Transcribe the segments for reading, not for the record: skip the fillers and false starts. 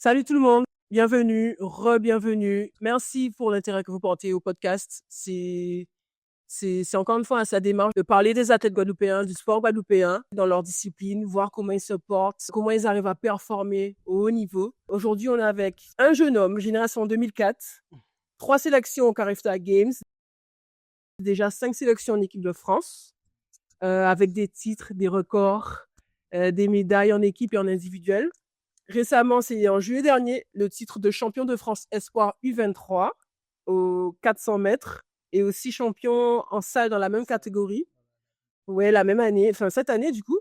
Salut tout le monde, bienvenue, re-bienvenue. Merci pour l'intérêt que vous portez au podcast. C'est encore une fois sa démarche de parler des athlètes guadeloupéens, du sport guadeloupéen dans leur discipline, voir comment ils se portent, comment ils arrivent à performer au haut niveau. Aujourd'hui, on est avec un jeune homme, génération 2004, 3 sélections au Carifta Games, déjà 5 sélections en équipe de France, avec des titres, des records, des médailles en équipe et en individuel. Récemment, c'est en juillet dernier, le titre de champion de France Espoir U23 aux 400 mètres et aussi champion en salle dans la même catégorie. Ouais, la même année, enfin cette année du coup.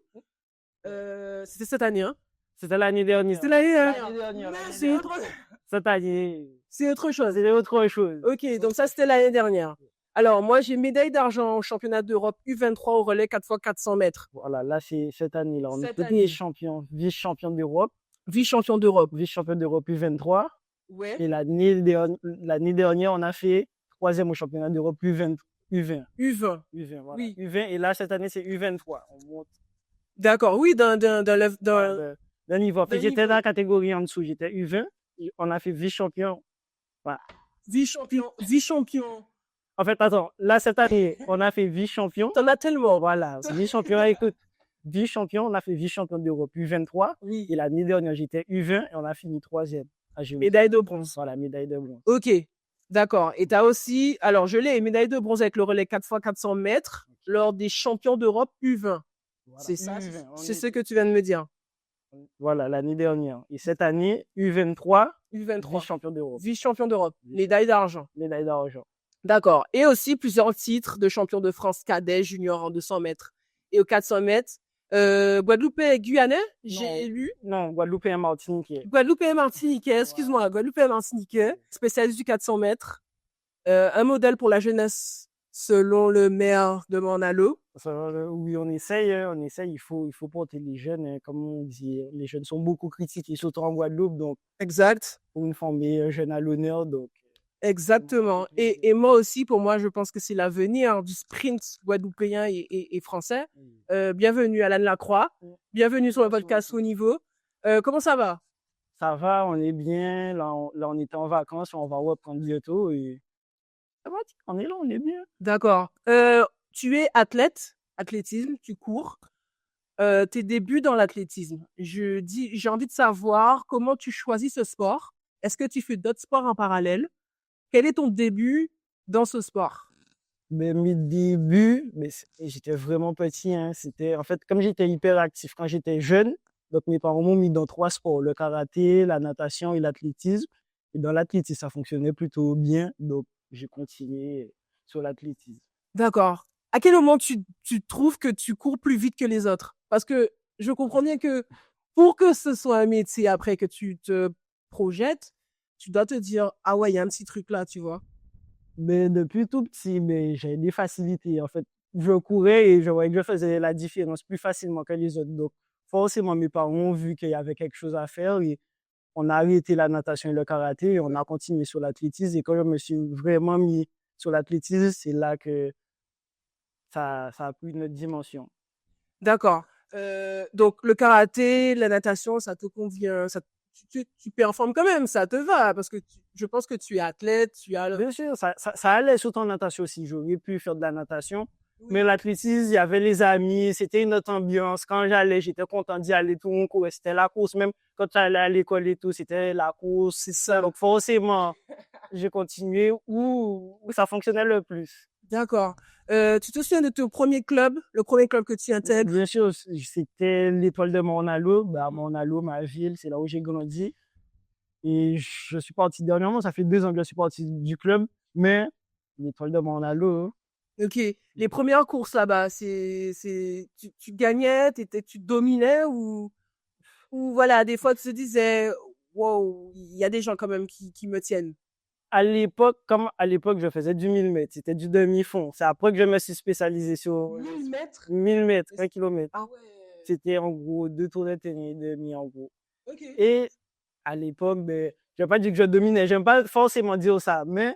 C'était cette année, hein. C'était l'année dernière. C'était l'année dernière. C'est autre... Cette année, c'est autre chose. c'était autre chose. Ok, donc ça c'était l'année dernière. Alors moi j'ai médaille d'argent au championnat d'Europe U23 au relais 4x400 mètres. Voilà, là, c'est cette année-là. On Cette était année. champion, vice-champion d'Europe, Vice-champion d'Europe. vice-champion d'Europe U23. Ouais. Et l'année dernière, on a fait troisième au championnat d'Europe U20. U20. U20, voilà. Oui. U20, et là, cette année, c'est U23. On monte D'accord, oui, d'un d'un niveau. En fait, d'un j'étais niveau. dans la catégorie en dessous, j'étais U20. On a fait vice-champion. Voilà. Vice-champion. En fait, attends, là, cette année, on a fait vice-champion. T'en as tellement. Voilà, vice-champion, écoute, vice-champion, on a fait vice-champion d'Europe U23. Oui. Et l'année dernière, j'étais U20 et on a fini troisième à Géométrie. Médaille de bronze. Voilà, médaille de bronze. Ok, d'accord. Et t'as aussi, alors je l'ai, médaille de bronze avec le relais 4x400 mètres lors des champions d'Europe U20. Voilà, C'est ça, U20, c'est ce que tu viens de me dire. Voilà, l'année dernière. Et cette année, U23, U23. vice-champion d'Europe. Vice-champion d'Europe. Médaille d'argent. Médaille d'argent. D'accord. Et aussi plusieurs titres de champion de France cadet junior en 200 mètres et aux 400 mètres. Guadeloupe et Guyanais, j'ai lu. Non, Guadeloupe et Martiniquais. Guadeloupe et Martiniquais, excuse-moi, Guadeloupe et Martiniquais, spécialiste du 400 mètres. Un modèle pour la jeunesse selon le maire de Morne-à-l'Eau. Oui, on essaye, il faut porter les jeunes, hein, comme on dit, les jeunes sont beaucoup critiqués, surtout en Guadeloupe, donc Exact. pour une former un jeune à l'honneur, donc. Exactement. Et moi aussi, pour moi, je pense que c'est l'avenir du sprint guadeloupéen et français. Bienvenue Alan Lacroix. Bienvenue sur le podcast Haut Niveau. Comment ça va? Ça va, on est bien. Là, on était en vacances, on va reprendre bientôt. Et ça va, on est là, on est bien. D'accord. Tu es athlète, athlétisme, tu cours. Tes débuts dans l'athlétisme. J'ai envie de savoir comment tu choisis ce sport. Est-ce que tu fais d'autres sports en parallèle? Quel est ton début dans ce sport? Mais mes débuts, j'étais vraiment petit, hein. C'était, en fait, comme j'étais hyper actif quand j'étais jeune, donc mes parents m'ont mis dans 3 sports, le karaté, la natation et l'athlétisme. Et dans l'athlétisme, ça fonctionnait plutôt bien, donc j'ai continué sur l'athlétisme. D'accord. À quel moment tu trouves que tu cours plus vite que les autres? Parce que je comprends bien que pour que ce soit un métier après que tu te projettes, tu dois te dire, ah ouais, il y a un petit truc là, tu vois. Mais depuis tout petit, j'ai des facilités. En fait, je courais et je voyais que je faisais la différence plus facilement que les autres. Donc, forcément, mes parents ont vu qu'il y avait quelque chose à faire et on a arrêté la natation et le karaté et on a continué sur l'athlétisme. Et quand je me suis vraiment mis sur l'athlétisme, c'est là que ça a pris une autre dimension. D'accord. Donc, le karaté, la natation, ça te convient, tu performes quand même, ça te va, parce que je pense que tu es athlète, tu as... Bien sûr, ça allait surtout en natation aussi. J'aurais pu faire de la natation. Oui. Mais l'athlétisme, il y avait les amis, c'était une autre ambiance. Quand j'allais, j'étais content d'y aller tout mon cours. C'était la course, même quand j'allais à l'école et tout, c'était la course, c'est ça. Donc forcément, j'ai continué où ça fonctionnait le plus. D'accord. Tu te souviens de ton premier club, le premier club que tu intègres? Bien sûr, c'était l'Étoile de Morne-à-l'Eau. Morne-à-l'Eau, ma ville, c'est là où j'ai grandi. Et je suis parti dernièrement, ça fait 2 ans que je suis parti du club, mais l'Étoile de Morne-à-l'eau. Ok. Les premières courses là-bas, tu gagnais, tu dominais ou voilà, des fois tu te disais, wow, il y a des gens quand même qui me tiennent. À l'époque, je faisais du 1000 mètres, c'était du demi-fond. C'est après que je me suis spécialisé sur 1000 mètres? 1000 mètres, 1 kilomètre. Ah ouais. C'était en gros 2 tours de tennis et demi en gros. Ok. Et à l'époque, je vais pas dire que je dominais, j'aime pas forcément dire ça, mais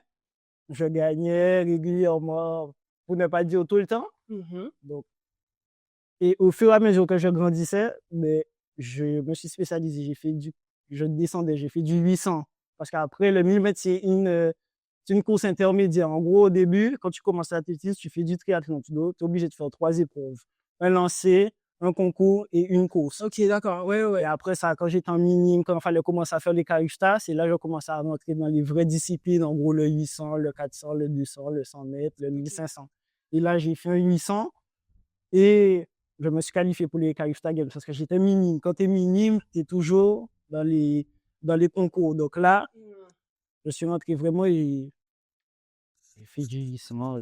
je gagnais régulièrement, pour ne pas dire tout le temps. Donc, et au fur et à mesure que je grandissais, je me suis spécialisé. J'ai fait je descendais, j'ai fait du 800. Parce qu'après, le 1000 mètres, c'est une course intermédiaire. En gros, au début, quand tu commences l'athlétisme, tu fais du triathlon. Tu es obligé de faire 3 épreuves. Un lancer, un concours et une course. Ok, d'accord. Ouais, Et ouais. après ça, quand j'étais en minime, quand il fallait commencer à faire les cariftas, c'est là que j'ai commencé à rentrer dans les vraies disciplines. En gros, le 800, le 400, le 200, le 100 mètres, le 1500. Et là, j'ai fait un 800 et je me suis qualifié pour les cariftas games parce que j'étais minime. Quand tu es minime, tu es toujours dans les concours. Donc là, je suis rentré vraiment et j'ai fait du 800.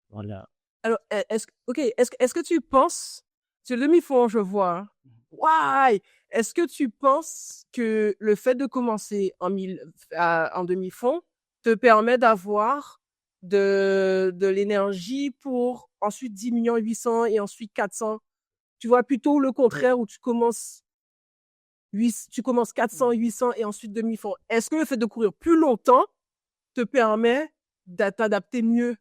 Voilà. Alors, est-ce que tu penses, c'est le demi-fond, je vois. Hein. Why? Est-ce que tu penses que le fait de commencer en demi-fond te permet d'avoir de l'énergie pour ensuite 10 800 000 et ensuite 400? Tu vois plutôt le contraire où tu commences 400, 800 et ensuite demi-fond. Est-ce que le fait de courir plus longtemps te permet de t'adapter mieux?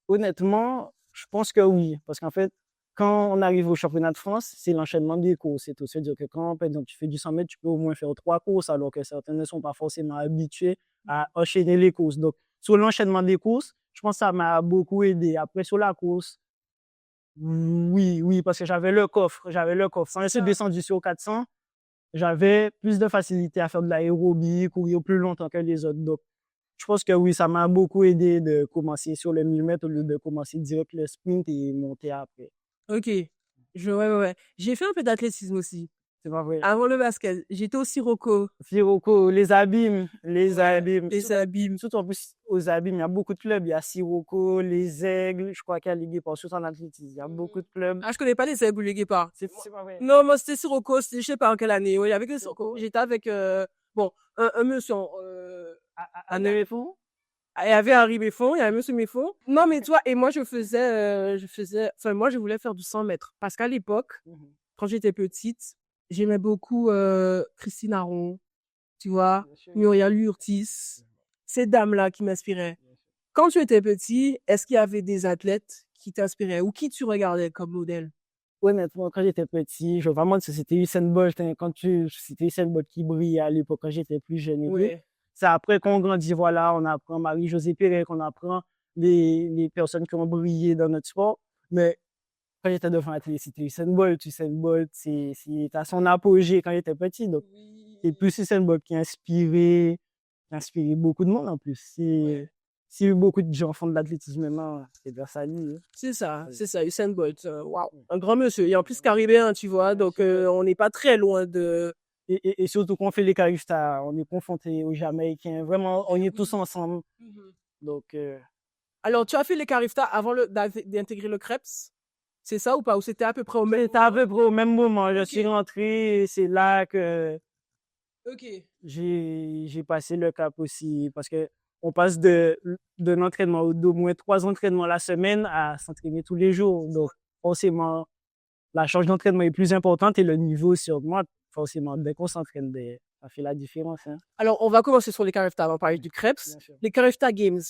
Honnêtement, je pense que oui. Parce qu'en fait, quand on arrive au championnat de France, c'est l'enchaînement des courses. C'est tout. C'est-à-dire que quand, par exemple, tu fais du 100 mètres, tu peux au moins faire 3 courses, alors que certains ne sont pas forcément habitués à enchaîner les courses. Donc, sur l'enchaînement des courses, je pense que ça m'a beaucoup aidé. Après, sur la course, oui, parce que j'avais le coffre. Sans être descendu sur 400, j'avais plus de facilité à faire de l'aérobie, courir plus longtemps que les autres. Donc, je pense que oui, ça m'a beaucoup aidé de commencer sur le 1000 mètres au lieu de commencer direct le sprint et monter après. Ok. Ouais. J'ai fait un peu d'athlétisme aussi. C'est pas vrai. Avant le basket, j'étais au Sirocco. Sirocco, les abîmes. Les abîmes. Surtout en plus, aux abîmes, il y a beaucoup de clubs. Il y a Sirocco, les Aigles, je crois qu'il y a les Guépards, surtout en athlétisme. Il y a beaucoup de clubs. Ah, je connais pas les aigles ou les guépards. C'est pas vrai. Non, moi, c'était Sirocco. Je sais pas en quelle année. Oui, avec le Sirocco. J'étais avec, un monsieur, À Neufou? il y avait un Ribéfond, il y avait un monsieur Méfond. Non, mais toi, et moi, moi, je voulais faire du 100 mètres. Parce qu'à l'époque, quand j'étais petite, j'aimais beaucoup, Christine Aron, tu vois, Muriel Urtis, ces dames-là qui m'inspiraient. Quand tu étais petit, est-ce qu'il y avait des athlètes qui t'inspiraient ou qui tu regardais comme modèle? Honnêtement, quand j'étais petit, je veux vraiment dire que c'était Usain Bolt. Hein, c'était Usain Bolt qui brillait à l'époque quand j'étais plus jeune et tout. C'est après qu'on grandit, voilà, on apprend Marie-Josée Pérec, on apprend les personnes qui ont brillé dans notre sport. Mais quand j'étais devant la télé, c'était Usain Bolt. Usain Bolt, c'est à son apogée quand j'étais petit. Donc, c'est plus Usain Bolt qui a inspiré beaucoup de monde en plus. Si beaucoup de gens font de l'athlétisme maintenant, c'est grâce à lui. Hein. C'est ça, Usain Bolt. Waouh, un grand monsieur. Et en plus caribéen, tu vois, donc on n'est pas très loin de... Et surtout quand on fait les cariftas, on est confronté aux Jamaïcains. Vraiment, on est tous ensemble. Donc, Alors, tu as fait les cariftas avant d'intégrer le Krebs? C'est ça ou pas? Ou c'était à peu près au même moment? C'était à peu près au même moment. Je suis rentré et c'est là que j'ai passé le cap aussi. Parce que on passe d'un entraînement d'au moins 3 entraînements la semaine à s'entraîner tous les jours. Donc, forcément, la charge d'entraînement est plus importante et le niveau aussi augmente. Forcément, dès qu'on s'entraîne, ça fait la différence. Hein. Alors, on va commencer sur les cariftas avant de parler du Krebs. Les cariftas Games,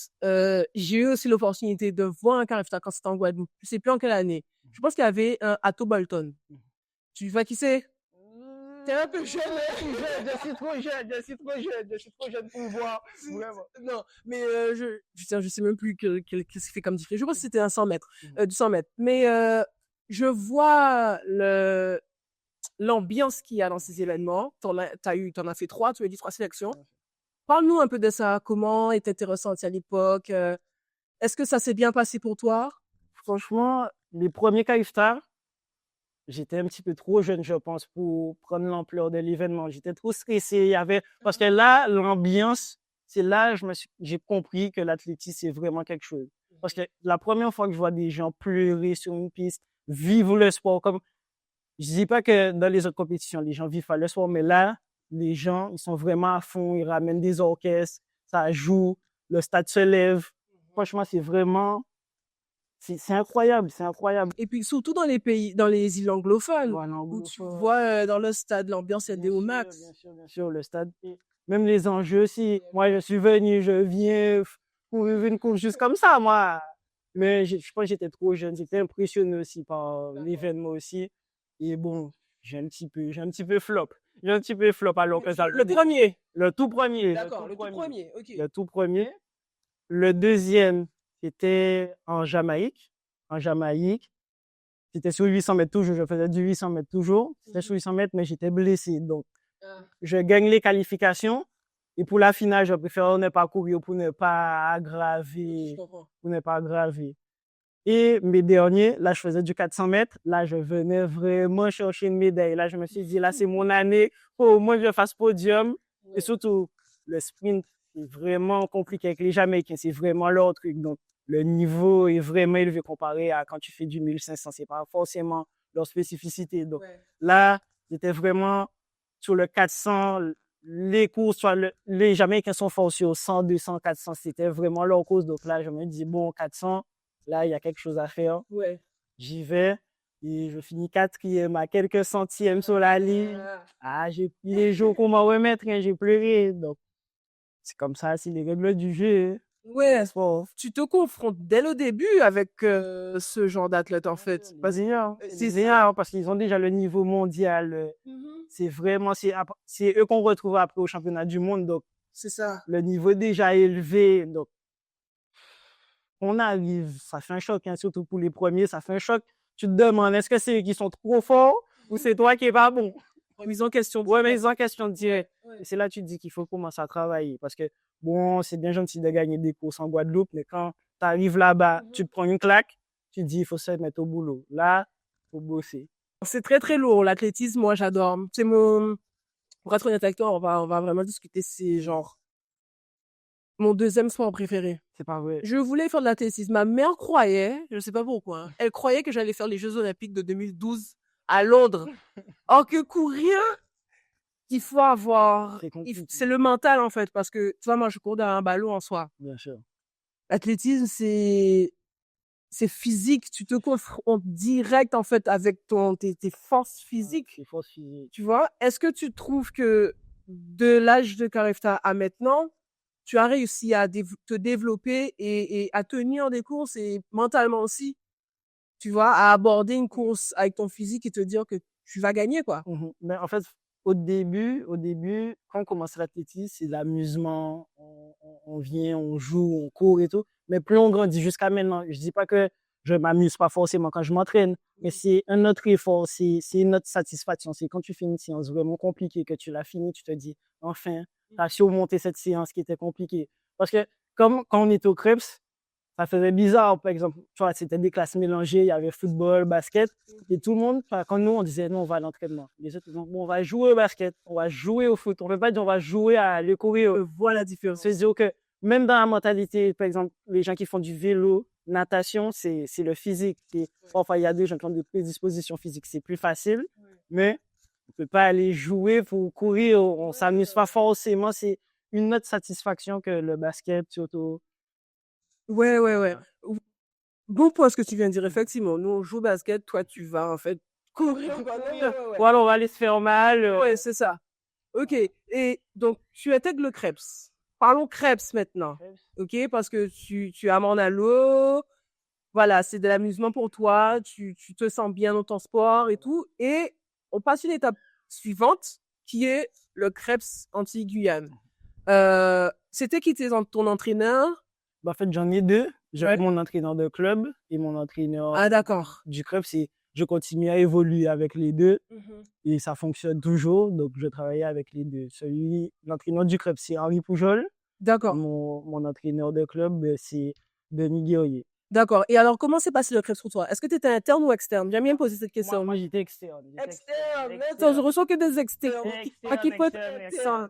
j'ai eu aussi l'opportunité de voir un carifta quand c'était en Guadeloupe. Je sais plus en quelle année. Je pense qu'il y avait un Atto Bolton. Tu vois qui c'est? T'es un peu jeune. Je suis trop jeune pour voir. Vraiment. Non, mais je sais même plus qu'est-ce qu'il fait comme différence. Je pense que c'était un 100 mètres, du 100 mètres. Mais je vois l'ambiance qu'il y a dans ces événements. T'en as fait 3, tu as dit 3 sélections. Parle-nous un peu de ça. Comment étaient tes ressentis à l'époque? Est-ce que ça s'est bien passé pour toi? Franchement, les premiers cariftas, j'étais un petit peu trop jeune, je pense, pour prendre l'ampleur de l'événement. J'étais trop stressé. Parce que là, l'ambiance, c'est là que j'ai compris que l'athlétisme, c'est vraiment quelque chose. Parce que la première fois que je vois des gens pleurer sur une piste, vivre le sport comme... Je dis pas que dans les autres compétitions, les gens vivent pas le sport, mais là, les gens, ils sont vraiment à fond, ils ramènent des orchestres, ça joue, le stade se lève. Franchement, c'est vraiment... C'est incroyable. Et puis surtout dans les îles anglophones, Voilà, où tu vois dans le stade, l'ambiance est au max. Bien sûr, le stade. Même les enjeux aussi. Moi, je suis venu, je viens pour une course juste comme ça, moi. Mais je pense que j'étais trop jeune. J'étais impressionné aussi par l'événement aussi. Et bon, j'ai un petit peu flop. j'ai un petit peu flop alors que ça. Le premier. Le tout premier. D'accord, le tout premier. OK. Le tout premier. Le deuxième, c'était en Jamaïque. En Jamaïque. C'était sur 800 mètres toujours. Je faisais du 800 mètres toujours. C'était sur 800 mètres, mais j'étais blessé. Donc, je gagne les qualifications. Et pour la finale, je préfère ne pas courir pour ne pas aggraver. Pour ne pas aggraver. Et mes derniers, là, je faisais du 400 mètres. Là, je venais vraiment chercher une médaille. Là, je me suis dit, là, c'est mon année. Faut au moins que je fasse podium. Et surtout, le sprint, c'est vraiment compliqué avec les Jamaïcains. C'est vraiment leur truc. Donc, le niveau est vraiment élevé comparé à quand tu fais du 1500. C'est pas forcément leur spécificité. Donc, là, j'étais vraiment sur le 400. Les courses, les Jamaïcains sont forts sur 100, 200, 400. C'était vraiment leur course. Donc là, je me dis, bon, 400, là, il y a quelque chose à faire. Ouais. J'y vais et je finis 4e à quelques centièmes sur la ligne. J'ai pris les jours qu'on m'a remettre, hein, j'ai pleuré. Donc, c'est comme ça, c'est les règles du jeu. Ouais, tu te confrontes dès le début avec ce genre d'athlète, en fait. C'est génial parce qu'ils ont déjà le niveau mondial. C'est vraiment, c'est eux qu'on retrouve après au championnat du monde. Donc, c'est ça. Le niveau est déjà élevé. Donc, on arrive, ça fait un choc, hein, surtout pour les premiers, ça fait un choc. Tu te demandes, est-ce que c'est eux qui sont trop forts ou c'est toi qui es pas bon? Ils ont question directe. Ouais, mais ils ont question directe. Ouais. Et c'est là que tu te dis qu'il faut commencer à travailler. Parce que, bon, c'est bien gentil de gagner des courses en Guadeloupe, mais quand tu arrives là-bas, tu te prends une claque, tu te dis, il faut se mettre au boulot. Là, il faut bosser. C'est très, très lourd. L'athlétisme, moi, j'adore. C'est mon... Pour être honnête avec toi, on va vraiment discuter. C'est genre mon deuxième sport préféré. C'est pas vrai. Je voulais faire de l'athlétisme. Ma mère croyait, je sais pas pourquoi, hein, elle croyait que j'allais faire les Jeux Olympiques de 2012 à Londres. Or que courir, il faut avoir... C'est le mental, en fait, parce que, tu vois, moi, je cours derrière un ballon en soi. Bien sûr. L'athlétisme, c'est physique. Tu te confrontes direct, en fait, avec tes forces physiques. Tes forces physiques. Tu vois? Est-ce que tu trouves que de l'âge de Carefta à maintenant, tu as réussi à te développer et à tenir des courses et mentalement aussi, tu vois, à aborder une course avec ton physique et te dire que tu vas gagner, quoi. Mais en fait, au début, quand on commence l'athlétisme, c'est l'amusement. On vient, on joue, on court et tout. Mais plus on grandit jusqu'à maintenant, je dis pas que je m'amuse pas forcément quand je m'entraîne, mais c'est un autre effort, c'est une autre satisfaction. C'est quand tu fais une séance vraiment compliquée, que tu l'as finie, tu te dis, enfin, tu as surmonté cette séance qui était compliquée. Parce que comme quand on était au Krebs, ça faisait bizarre, par exemple, tu vois, c'était des classes mélangées, il y avait football, basket, et tout le monde, quand nous, on disait, non, on va à l'entraînement. Les autres, bon, on va jouer au basket, on va jouer au foot, on peut pas dire, on va jouer à aller courir. Voilà la différence. C'est-à-dire que même dans la mentalité, par exemple, les gens qui font du vélo, natation, c'est le physique. Et parfois, il y a des gens qui ont des prédispositions physiques, c'est plus facile, mais on peut pas aller jouer pour courir, on s'amuse pas forcément, c'est une autre satisfaction que le basket, surtout. Ouais. Bon point ce que tu viens de dire, effectivement. Nous, on joue au basket, toi, tu vas, en fait, courir. Ou alors, on va aller se faire mal. Ouais, c'est ça. Ok. Et donc, tu intègres le Krebs. Parlons Krebs maintenant. Ok, parce que tu amènes à l'eau. Voilà, c'est de l'amusement pour toi. Tu te sens bien dans ton sport et tout. Et on passe une étape suivante qui est le Krebs Antilles-Guyane. C'était qui était ton entraîneur? En fait, j'en ai deux. J'ai mon entraîneur de club et mon entraîneur du club. Je continue à évoluer avec les deux et ça fonctionne toujours. Donc, je travaille avec les deux. L'entraîneur du club, c'est Henri Poujol. D'accord. Mon entraîneur de club, c'est Denis Guerrier. D'accord. Et alors, comment s'est passé le Krebs pour toi? Est-ce que tu étais interne ou externe? J'aime bien poser cette question. Moi, j'étais externe. Externe. Attends, je reçois que des externes. Qui peut être externe.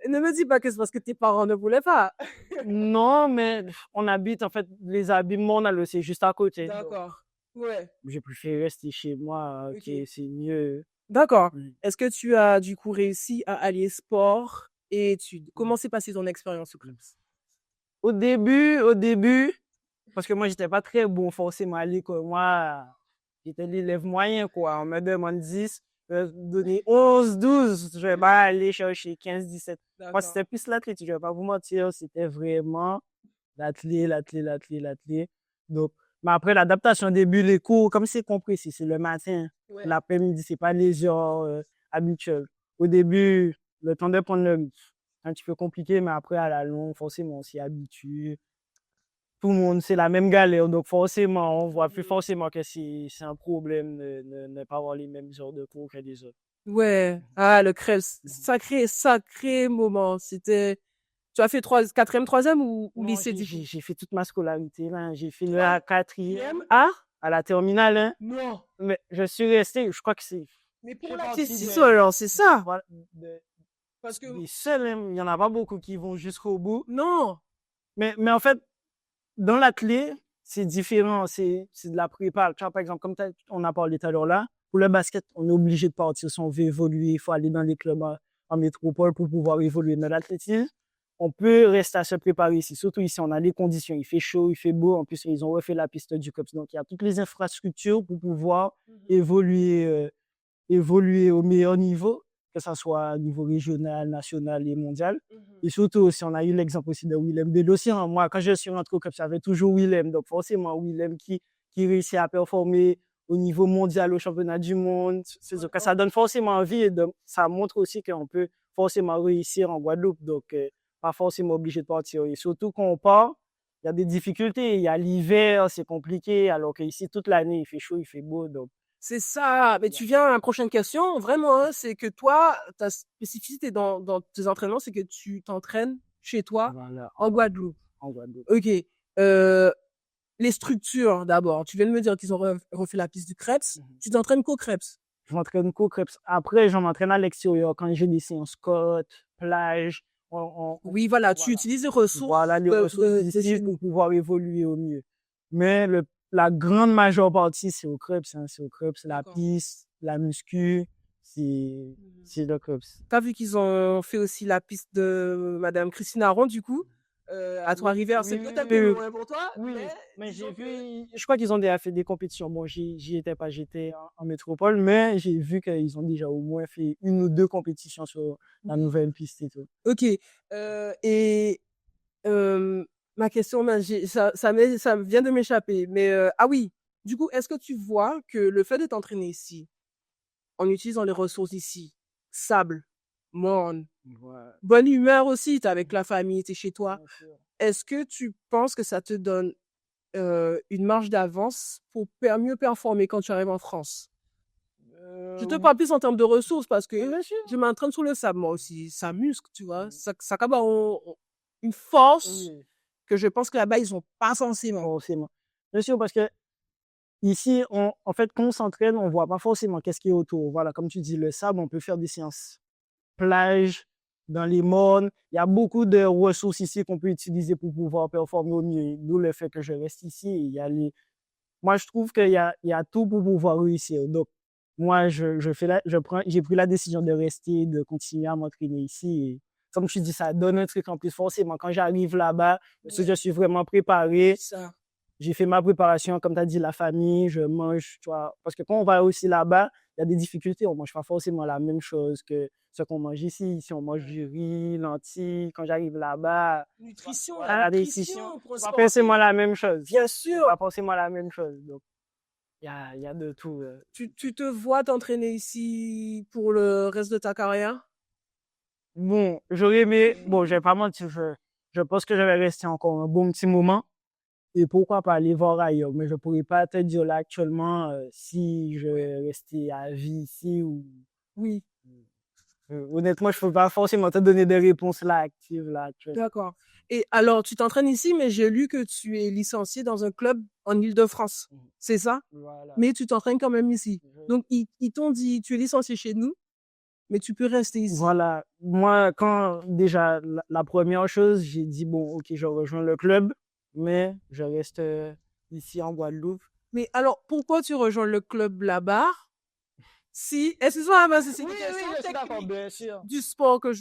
Ne me dis pas que c'est parce que tes parents ne voulaient pas. Non, mais on habite, en fait, les habillements, c'est juste à côté. D'accord. Ouais. J'ai préféré rester chez moi, c'est mieux. D'accord. Est-ce que tu as, du coup, réussi à allier sport et études? Comment s'est passée ton expérience au club? Au début, parce que moi, j'étais pas très bon forcément à l'école. Moi, j'étais l'élève moyen, quoi. On me demande 10, donner 11, 12. Je vais pas aller chercher 15, 17. Moi, c'était plus l'athlétique. Je vais pas vous mentir. C'était vraiment l'athlé. Donc, mais après, l'adaptation au début, les cours, comme c'est compris, c'est le matin. Ouais. L'après-midi, c'est pas les heures habituelles. au début, le temps de prendre c'est un petit peu compliqué, mais après, à la longue, forcément, on s'y habitue. Tout le monde, c'est la même galère. Donc, forcément, on voit plus forcément que c'est un problème de ne pas avoir les mêmes heures de cours que les autres. Ouais. Ah, le Krebs. Sacré moment. Tu as fait quatrième, troisième ou Non, lycée du coup? j'ai fait toute ma scolarité, là. J'ai fait la quatrième à la terminale, hein. Non. Mais je suis resté, je crois que c'est Mais je pour fais la partie T6 alors, c'est ça. voilà, Parce que, des seuls, hein. Il y en a pas beaucoup qui vont jusqu'au bout. non. Mais en fait, dans l'athlé, c'est différent. C'est de la prépa. Tu vois, par exemple, comme on a parlé tout à l'heure là, pour le basket, on est obligé de partir si on veut évoluer. Il faut aller dans les clubs en métropole pour pouvoir évoluer. Dans l'athlétisme, on peut rester à se préparer ici. Surtout ici, on a les conditions. Il fait chaud, il fait beau. En plus, ils ont refait la piste du COPS. Donc, il y a toutes les infrastructures pour pouvoir évoluer au meilleur niveau, que ce soit au niveau régional, national et mondial. Et surtout aussi, on a eu l'exemple aussi de Willem Bellossian. Moi, quand je suis rentré au COPS, j'avais toujours Willem. Donc, forcément, Willem qui réussit à performer au niveau mondial, au championnat du monde. Ça donne forcément envie et ça montre aussi qu'on peut forcément réussir en Guadeloupe. Donc, pas forcément obligé de partir. Et surtout, quand on part, il y a des difficultés. Il y a l'hiver, c'est compliqué, alors qu'ici, toute l'année, il fait chaud, il fait beau. Donc, C'est ça. Mais tu viens à la prochaine question. Vraiment, hein, c'est que toi, ta spécificité dans tes entraînements, c'est que tu t'entraînes chez toi voilà, en Guadeloupe. en Guadeloupe. Ok. Les structures, d'abord. Tu viens de me dire qu'ils ont refait la piste du Krebs. Tu t'entraînes qu'au Krebs. Je m'entraîne qu'au Krebs. Après, je m'entraîne à l'extérieur quand j'ai des séances côte, plage. Oui, voilà. Tu utilises les ressources. Voilà, les ressources ici pour pouvoir évoluer au mieux. Mais la grande majeure partie, c'est au Krebs. Hein. C'est au Krebs, la piste, la muscu, c'est le Krebs. T'as vu qu'ils ont fait aussi la piste de Madame Christine Aron, du coup, à Trois-Rivières. C'est peut-être un peu loin pour toi. Oui, mais j'ai vu, je crois qu'ils ont déjà fait des compétitions. Bon, j'y étais pas, j'étais en métropole, mais j'ai vu qu'ils ont déjà au moins fait 1 ou 2 compétitions sur la nouvelle piste et tout. Ok. Et ma question, ça vient de m'échapper. Mais ah oui, du coup, est-ce que tu vois que le fait de t'entraîner ici, en utilisant les ressources ici, sable, morne, Voilà. bonne humeur aussi, t'es avec la famille, t'es chez toi, est-ce que tu penses que ça te donne une marge d'avance pour mieux performer quand tu arrives en France? Je te parle plus en termes de ressources parce que je m'entraîne sur le sable moi aussi, ça muscle, tu vois, ça a une force que je pense que là-bas ils ont pas forcément. Forcément. Bien sûr, parce que ici, en fait, quand on s'entraîne, on voit pas forcément qu'est-ce qui est autour. Voilà, comme tu dis, le sable, on peut faire des séances plage, dans les mornes. Il y a beaucoup de ressources ici qu'on peut utiliser pour pouvoir performer au mieux. D'où le fait que je reste ici. Moi, je trouve qu'il y a tout pour pouvoir réussir. Donc, moi, j'ai pris la décision de rester, de continuer à m'entraîner ici. Et comme je te dis, ça donne un truc en plus. Forcément, quand j'arrive là-bas, parce que je suis vraiment préparé. Ça. J'ai fait ma préparation, comme tu as dit, la famille, je mange, tu vois. Parce que quand on va aussi là-bas, il y a des difficultés. On mange pas forcément la même chose que ce qu'on mange ici. Ici, on mange du riz, lentilles. Quand j'arrive là-bas, Nutrition, la nutrition pour c'est pas forcément la même chose. Bien sûr. C'est pas forcément la même chose. Donc, il y a de tout. Tu te vois t'entraîner ici pour le reste de ta carrière? Bon, j'aurais aimé, bon, je vais pas mentir, je pense que je vais rester encore un bon petit moment. Et pourquoi pas aller voir ailleurs. Mais je pourrais pas te dire là actuellement si je vais rester à vie ici ou. Oui. Honnêtement, je peux pas forcément te donner des réponses là actives là actuellement. D'accord. Et alors, tu t'entraînes ici, mais j'ai lu que tu es licencié dans un club en Île-de-France. C'est ça? Voilà. Mais tu t'entraînes quand même ici. Donc, ils t'ont dit, tu es licencié chez nous, mais tu peux rester ici. Voilà. Moi, quand déjà, la première chose, j'ai dit, bon, ok, je rejoins le club, mais je reste ici en Guadeloupe. Mais alors, pourquoi tu rejoins le club là-bas? Si, excuse-moi, c'est une question technique bien sûr. du sport que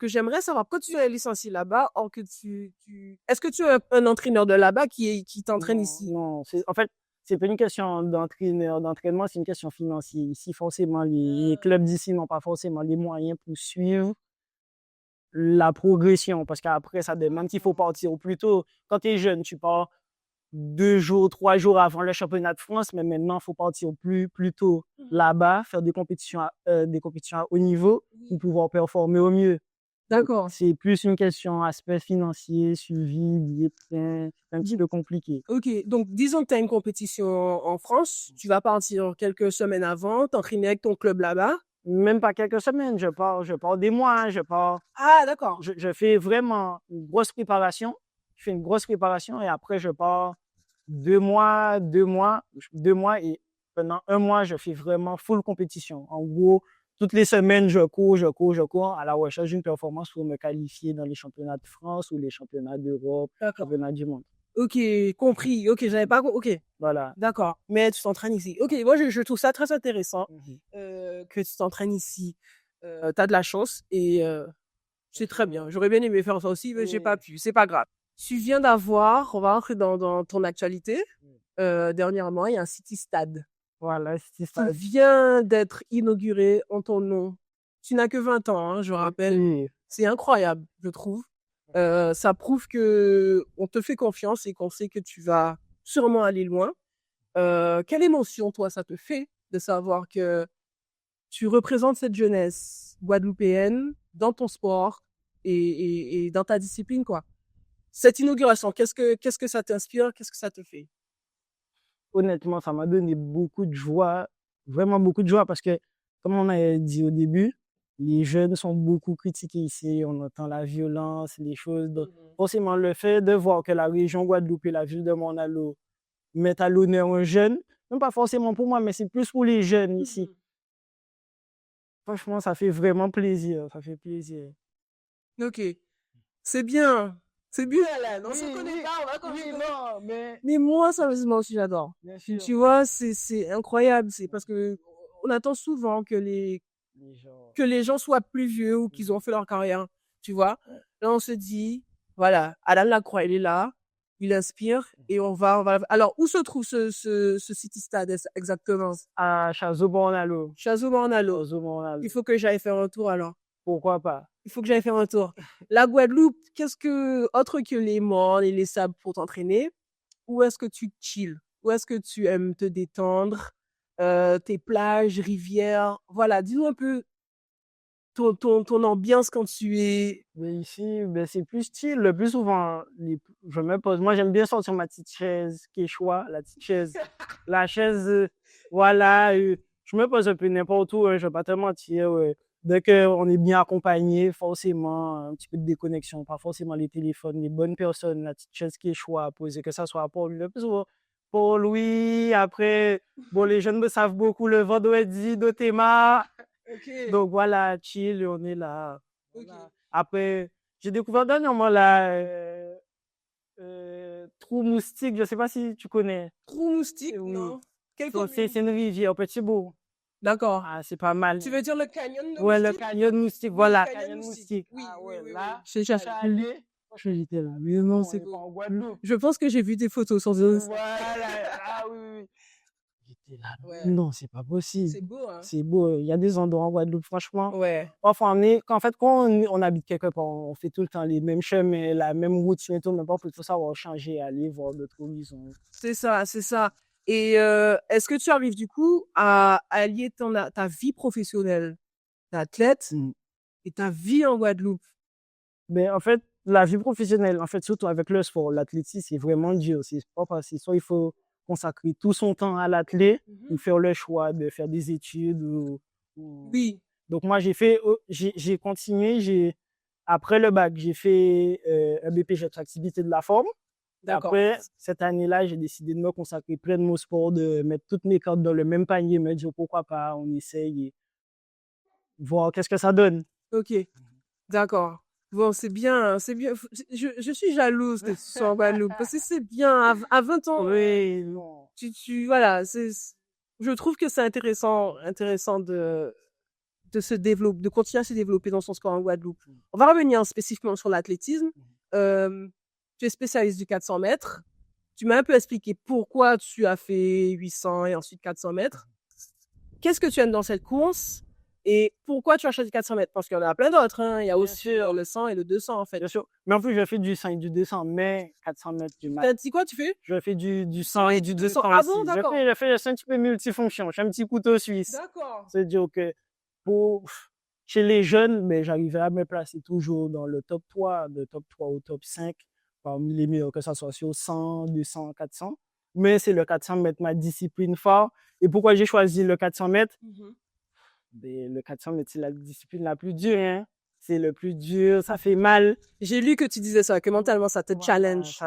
j'aimerais savoir. Pourquoi tu es licencié là-bas, or que est-ce que tu es un entraîneur de là-bas qui t'entraîne ici? Non, en fait, c'est pas une question d'entraînement, c'est une question financière. Ici, forcément, les clubs d'ici n'ont pas forcément les moyens pour suivre la progression, parce qu'après, ça demande qu'il faut partir au plus tôt. Quand tu es jeune, tu pars 2 jours, 3 jours avant le championnat de France, mais maintenant, il faut partir plus tôt. là-bas, faire des compétitions à haut niveau pour pouvoir performer au mieux. D'accord. C'est plus une question aspect financier, suivi, billets de train, c'est un petit peu compliqué. Ok, donc disons que tu as une compétition en France, tu vas partir quelques semaines avant, t'entraîner avec ton club là-bas. Même pas quelques semaines, je pars des mois, Ah, d'accord. je fais vraiment une grosse préparation. Je fais une grosse préparation et après je pars 2 mois et pendant 1 mois, je fais vraiment full compétition. En gros, toutes les semaines, je cours à la recherche d'une performance pour me qualifier dans les championnats de France ou les championnats d'Europe, D'accord. championnats du monde. Ok, compris. Ok, j'avais pas. Ok, Voilà. d'accord. Mais tu t'entraînes ici. Ok, moi je trouve ça très intéressant Mhm. que tu t'entraînes ici. T'as de la chance et c'est très bien. J'aurais bien aimé faire ça aussi, mais j'ai Oui. pas pu. C'est pas grave. Tu viens d'avoir, on va rentrer dans ton actualité. Dernièrement, il y a un City Stade Voilà, c'est qui ça. vient d'être inauguré en ton nom. Tu n'as que 20 ans, hein, je rappelle. Oui. C'est incroyable, je trouve. Ça prouve que on te fait confiance et qu'on sait que tu vas sûrement aller loin. Quelle émotion, toi, ça te fait de savoir que tu représentes cette jeunesse guadeloupéenne dans ton sport et dans ta discipline, quoi. Cette inauguration, qu'est-ce que ça t'inspire? Qu'est-ce que ça te fait? Honnêtement, ça m'a donné beaucoup de joie, vraiment beaucoup de joie parce que, comme on a dit au début, les jeunes sont beaucoup critiqués ici. On entend la violence, les choses. Donc, forcément, le fait de voir que la région Guadeloupe et la ville de Morne-à-l'Eau mettent à l'honneur un jeune, même pas forcément pour moi, mais c'est plus pour les jeunes ici. Franchement, ça fait vraiment plaisir. Ça fait plaisir. Ok. C'est bien. C'est bien, Alan. On se Oui, connaît oui, pas, on va quand oui, même. non, mais Mais moi, sérieusement aussi, j'adore. bien Tu sûr, vois, c'est incroyable. C'est parce que on attend souvent les gens. que les gens soient plus vieux ou qu'ils ont fait leur carrière. Tu vois? Là, on se dit, voilà, Alan Lacroix, il est là, il inspire et on va. Alors, où se trouve ce City Stade exactement? À Chazot-Bornalo. Chazot-Mornalo. Chazot-Bornalo. Il faut que j'aille faire un tour alors. Pourquoi pas? Il faut que j'aille faire un tour. La Guadeloupe, autre que les mornes et les sables pour t'entraîner, où est-ce que tu chill? Où est-ce que tu aimes te détendre? Tes plages, rivières, voilà, dis-nous un peu ton ambiance quand tu es. Mais ici, ben, c'est plus style. Le plus souvent, je me pose. Moi, j'aime bien sortir ma petite chaise quechua, la petite chaise. La chaise, voilà. Je me pose un peu n'importe où, hein, je vais pas te mentir. Ouais. Dès qu'on est bien accompagné, forcément, un petit peu de déconnexion, pas forcément les téléphones, les bonnes personnes, la petite chaise quechua à poser, que ça soit pour lui. Le plus souvent, pour lui, après, bon, les jeunes me savent beaucoup le vendredi d'Otema. Ok. Donc voilà, chill, on est là. Ok. Voilà. Après, j'ai découvert dernièrement là, Trou Moustique, je sais pas si tu connais. Trou moustique, Oui. non? Quelle Donc, c'est commune? une rivière, Petit Beau. D'accord. Ah, c'est pas mal. Tu veux dire le canyon de Ouais, le moustique? canyon Moustique, Oui, voilà, canyon canyon moustique. Moustique. Oui, Ah oui, ouais, oui, là, oui. Je suis allé. Franchement, j'étais là. Mais non, c'est on est pas beau. en Guadeloupe. Je pense que j'ai vu des photos sur Insta. Voilà, ah oui, oui. J'étais là. Ouais. Non, c'est pas possible. C'est beau, hein? C'est beau. Il y a des endroits en Guadeloupe, franchement. Ouais. Enfin, en fait, quand on habite quelque part, on fait tout le temps les mêmes chemins, la même route, et tout, mais pas il faut savoir changer, aller voir d'autres horizons. C'est ça, c'est ça. Et est-ce que tu arrives du coup à allier ta vie professionnelle d'athlète Mm. et ta vie en Guadeloupe? Mais en fait, la vie professionnelle, en fait, surtout avec le sport, l'athlétisme, c'est vraiment dur. C'est pas facile. Soit il faut consacrer tout son temps à l'athlète ou faire le choix de faire des études Oui, Donc moi, j'ai continué, après le bac, j'ai fait un BPJ activité de la forme. d'accord. Après, cette année-là, j'ai décidé de me consacrer pleinement au sport, de mettre toutes mes cartes dans le même panier, me dire pourquoi pas, on essaye et voir qu'est-ce que ça donne. Ok, d'accord. Bon, c'est bien, c'est bien. Je suis jalouse que tu sois en Guadeloupe parce que c'est bien. À 20 ans, Oui, non. voilà, je trouve que c'est intéressant de se développer, de continuer à se développer dans son sport en Guadeloupe. On va revenir spécifiquement sur l'athlétisme. Tu es spécialiste du 400 mètres. Tu m'as un peu expliqué pourquoi tu as fait 800 et ensuite 400 mètres. Qu'est-ce que tu aimes dans cette course? Et pourquoi tu as choisi 400 mètres? Parce qu'il y en a plein d'autres, hein. Il y a Bien aussi sûr. le 100 et le 200, en fait. Bien sûr. Mais en plus, je fais du 100 et du 200, mais 400 mètres du max. T'as dit quoi, tu fais? Je fais du 100 et du 200 Ah bon, aussi. d'accord. Je fais un petit peu multifonction. Je suis un petit couteau suisse. D'accord. C'est-à-dire que chez les jeunes, mais j'arrivais à me placer toujours dans le top 3, de top 3 au top 5, parmi les meilleurs, que ça soit sur 100, 200, 400. Mais c'est le 400 mètres ma discipline phare. Et pourquoi j'ai choisi le 400 mètres? Le 400 mètres, c'est la discipline la plus dure, hein. C'est le plus dur, ça fait mal. J'ai lu que tu disais ça, que mentalement, ça te challenge.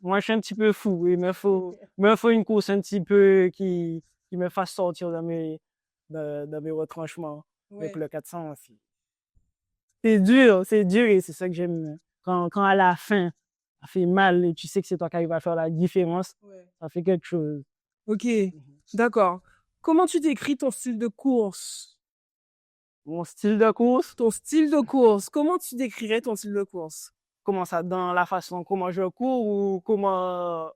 Moi, je suis un petit peu fou. Il me faut une course un petit peu qui me fasse sortir de mes retranchements. Donc, le 400 aussi. C'est dur et c'est ça que j'aime. Quand à la fin, ça fait mal et tu sais que c'est toi qui arrives à faire la différence, ça fait quelque chose. Ok, d'accord. Comment tu décris ton style de course? Mon style de course? Ton style de course. Comment tu décrirais ton style de course? Comment ça, dans la façon comment je cours ou comment...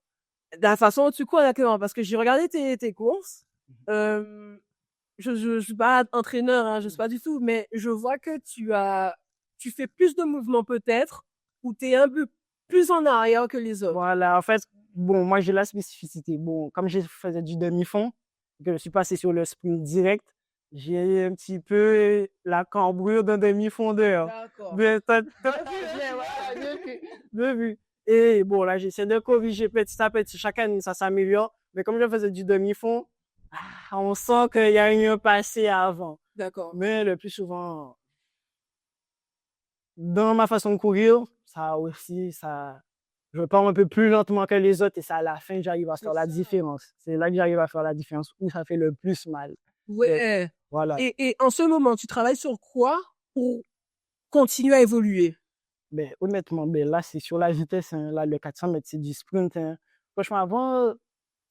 La façon dont tu cours, exactement. Parce que j'ai regardé tes courses. Je suis pas entraîneur, hein, je sais pas du tout, mais je vois que tu fais plus de mouvements peut-être, ou t'es un peu plus en arrière que les autres. Voilà, en fait, bon, moi j'ai la spécificité. Bon, comme je faisais du demi-fond, que je suis passé sur le sprint direct, j'ai un petit peu la cambrure d'un demi-fondeur. D'accord. Mais bien vu. Et bon, là, j'essaie de corriger petit à petit. Chaque année, ça s'améliore. Mais comme je faisais du demi-fond, on sent qu'il y a eu un passé avant. D'accord. Mais le plus souvent, dans ma façon de courir, ça aussi, je pars un peu plus lentement que les autres et c'est à la fin que j'arrive à faire la différence. C'est là que j'arrive à faire la différence où ça fait le plus mal. Ouais. Voilà. Et en ce moment, tu travailles sur quoi pour continuer à évoluer? Mais honnêtement, là, c'est sur la vitesse, hein. Là, le 400 mètres, c'est du sprint, hein. Franchement, avant,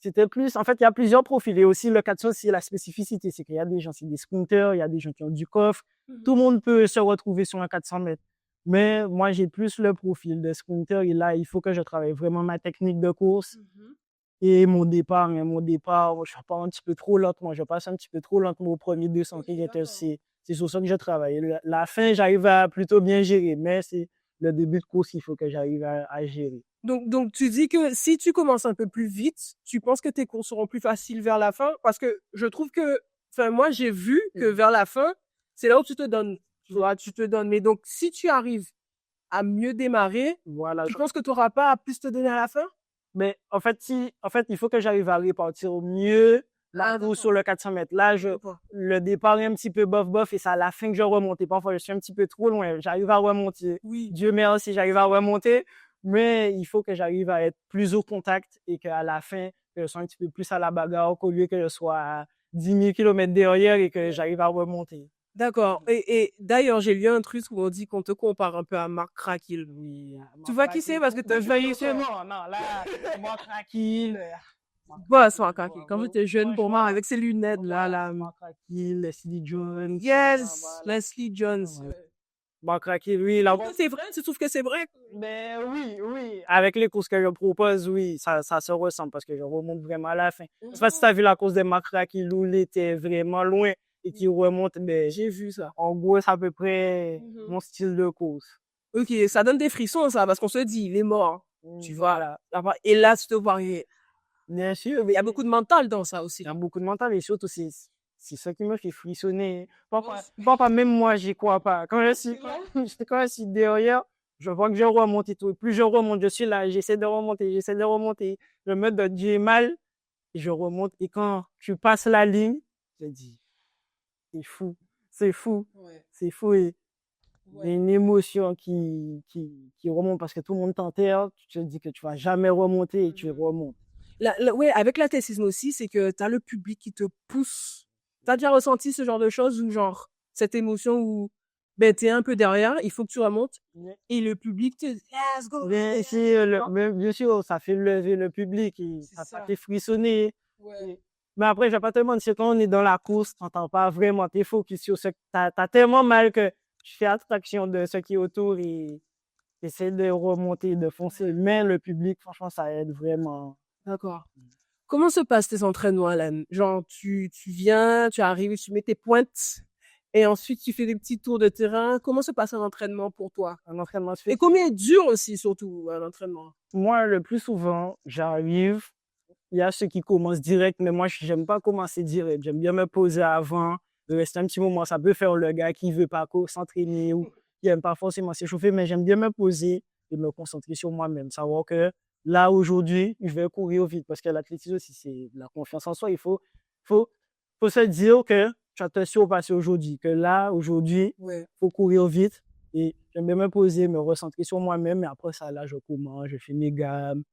c'était plus... En fait, il y a plusieurs profils. Et aussi, le 400, c'est la spécificité. C'est qu'il y a des gens, c'est des sprinteurs, il y a des gens qui ont du coffre. Tout le monde peut se retrouver sur un 400 mètres. Mais moi, j'ai plus le profil de sprinter. Et là, il faut que je travaille vraiment ma technique de course. Et mon départ, je pars un petit peu trop lentement. Je passe un petit peu trop lentement au premier 200 km. C'est sur ça que je travaille. La fin, j'arrive à plutôt bien gérer. Mais c'est le début de course, il faut que j'arrive à gérer. Donc, tu dis que si tu commences un peu plus vite, tu penses que tes courses seront plus faciles vers la fin? Parce que je trouve que, moi, j'ai vu que vers la fin, c'est là où tu te donnes. Tu vois, tu te donnes. Mais donc, si tu arrives à mieux démarrer, voilà, tu penses que tu n'auras pas à plus te donner à la fin? Mais en fait, il faut que j'arrive à répartir au mieux la course sur le 400 mètres. Là, le départ est un petit peu bof et c'est à la fin que je remonte. Et parfois, je suis un petit peu trop loin. J'arrive à remonter. Oui. Dieu merci, j'arrive à remonter. Mais il faut que j'arrive à être plus au contact et qu'à la fin, que je sois un petit peu plus à la bagarre qu'au lieu que je sois à 10 000 km derrière et que j'arrive à remonter. D'accord. Et d'ailleurs, j'ai lu un truc où on dit qu'on te compare un peu à Marc Craquille. Oui. Tu vois qui c'est? Parce que tu as failli c'est non, là, Marc Craquille. Boss, Marc Craquille. Quand j'étais jeune, pour moi, avec ses lunettes, là. Marc Craquille, Leslie Jones. Yes, Leslie Jones. Marc Craquille, oui. Là, c'est vrai? Tu trouves que c'est vrai? Ben oui. Avec les courses que je propose, oui, ça se ressemble parce que je remonte vraiment à la fin. Je sais pas si tu as vu la course de Marc Craquille où il était vraiment loin et qui remonte, mais j'ai vu ça. En gros, c'est à peu près mon style de course. Ok, ça donne des frissons, ça, parce qu'on se dit, il est mort. Tu vois, là. Et là, tu te vois. Bien sûr. Il y a beaucoup de mental dans ça aussi. Il y a beaucoup de mental et surtout, c'est ça qui me fait frissonner. Papa, même moi, j'y crois pas. Quand je suis derrière, je vois que je remonte et tout. Plus je remonte, je suis là, j'essaie de remonter. Je me donne du mal et je remonte. Et quand tu passes la ligne, je dis, c'est fou. C'est fou et il y a une émotion qui remonte parce que tout le monde t'enterre. Tu te dis que tu vas jamais remonter et tu remontes. Ouais, avec l'athlétisme aussi, c'est que tu as le public qui te pousse. Tu as déjà ressenti ce genre de choses ou genre cette émotion où tu es un peu derrière, il faut que tu remontes et le public te dit let's go. Bien sûr, ça fait lever le public et ça fait frissonner. Ouais. Mais après, je vais pas te mentir, quand on est dans la course, tu n'entends pas vraiment, tu es focus sur ce que tu as tellement mal que tu fais abstraction de ce qui est autour et tu essaies de remonter, de foncer. Mais le public, franchement, ça aide vraiment. D'accord. Comment se passent tes entraînements, Alan? Genre, tu viens, tu arrives, tu mets tes pointes Et ensuite, tu fais des petits tours de terrain. Comment se passe un entraînement pour toi? Un entraînement Et spécifique. combien il dure aussi, surtout, un entraînement? Moi, le plus souvent, j'arrive, il y a ceux qui commencent direct, mais moi, j'aime pas commencer direct. J'aime bien me poser avant, de rester un petit moment. Ça peut faire le gars qui veut pas s'entraîner ou qui aime pas forcément s'échauffer, mais j'aime bien me poser et me concentrer sur moi-même. Savoir que là, aujourd'hui, je vais courir vite parce que l'athlétisme aussi, c'est de la confiance en soi. Faut, faut se dire que tu as te surpassé aujourd'hui, que là, aujourd'hui, Ouais. faut courir vite. Et j'aime bien me poser, me recentrer sur moi-même. Et après ça, là, je commence, je fais mes gammes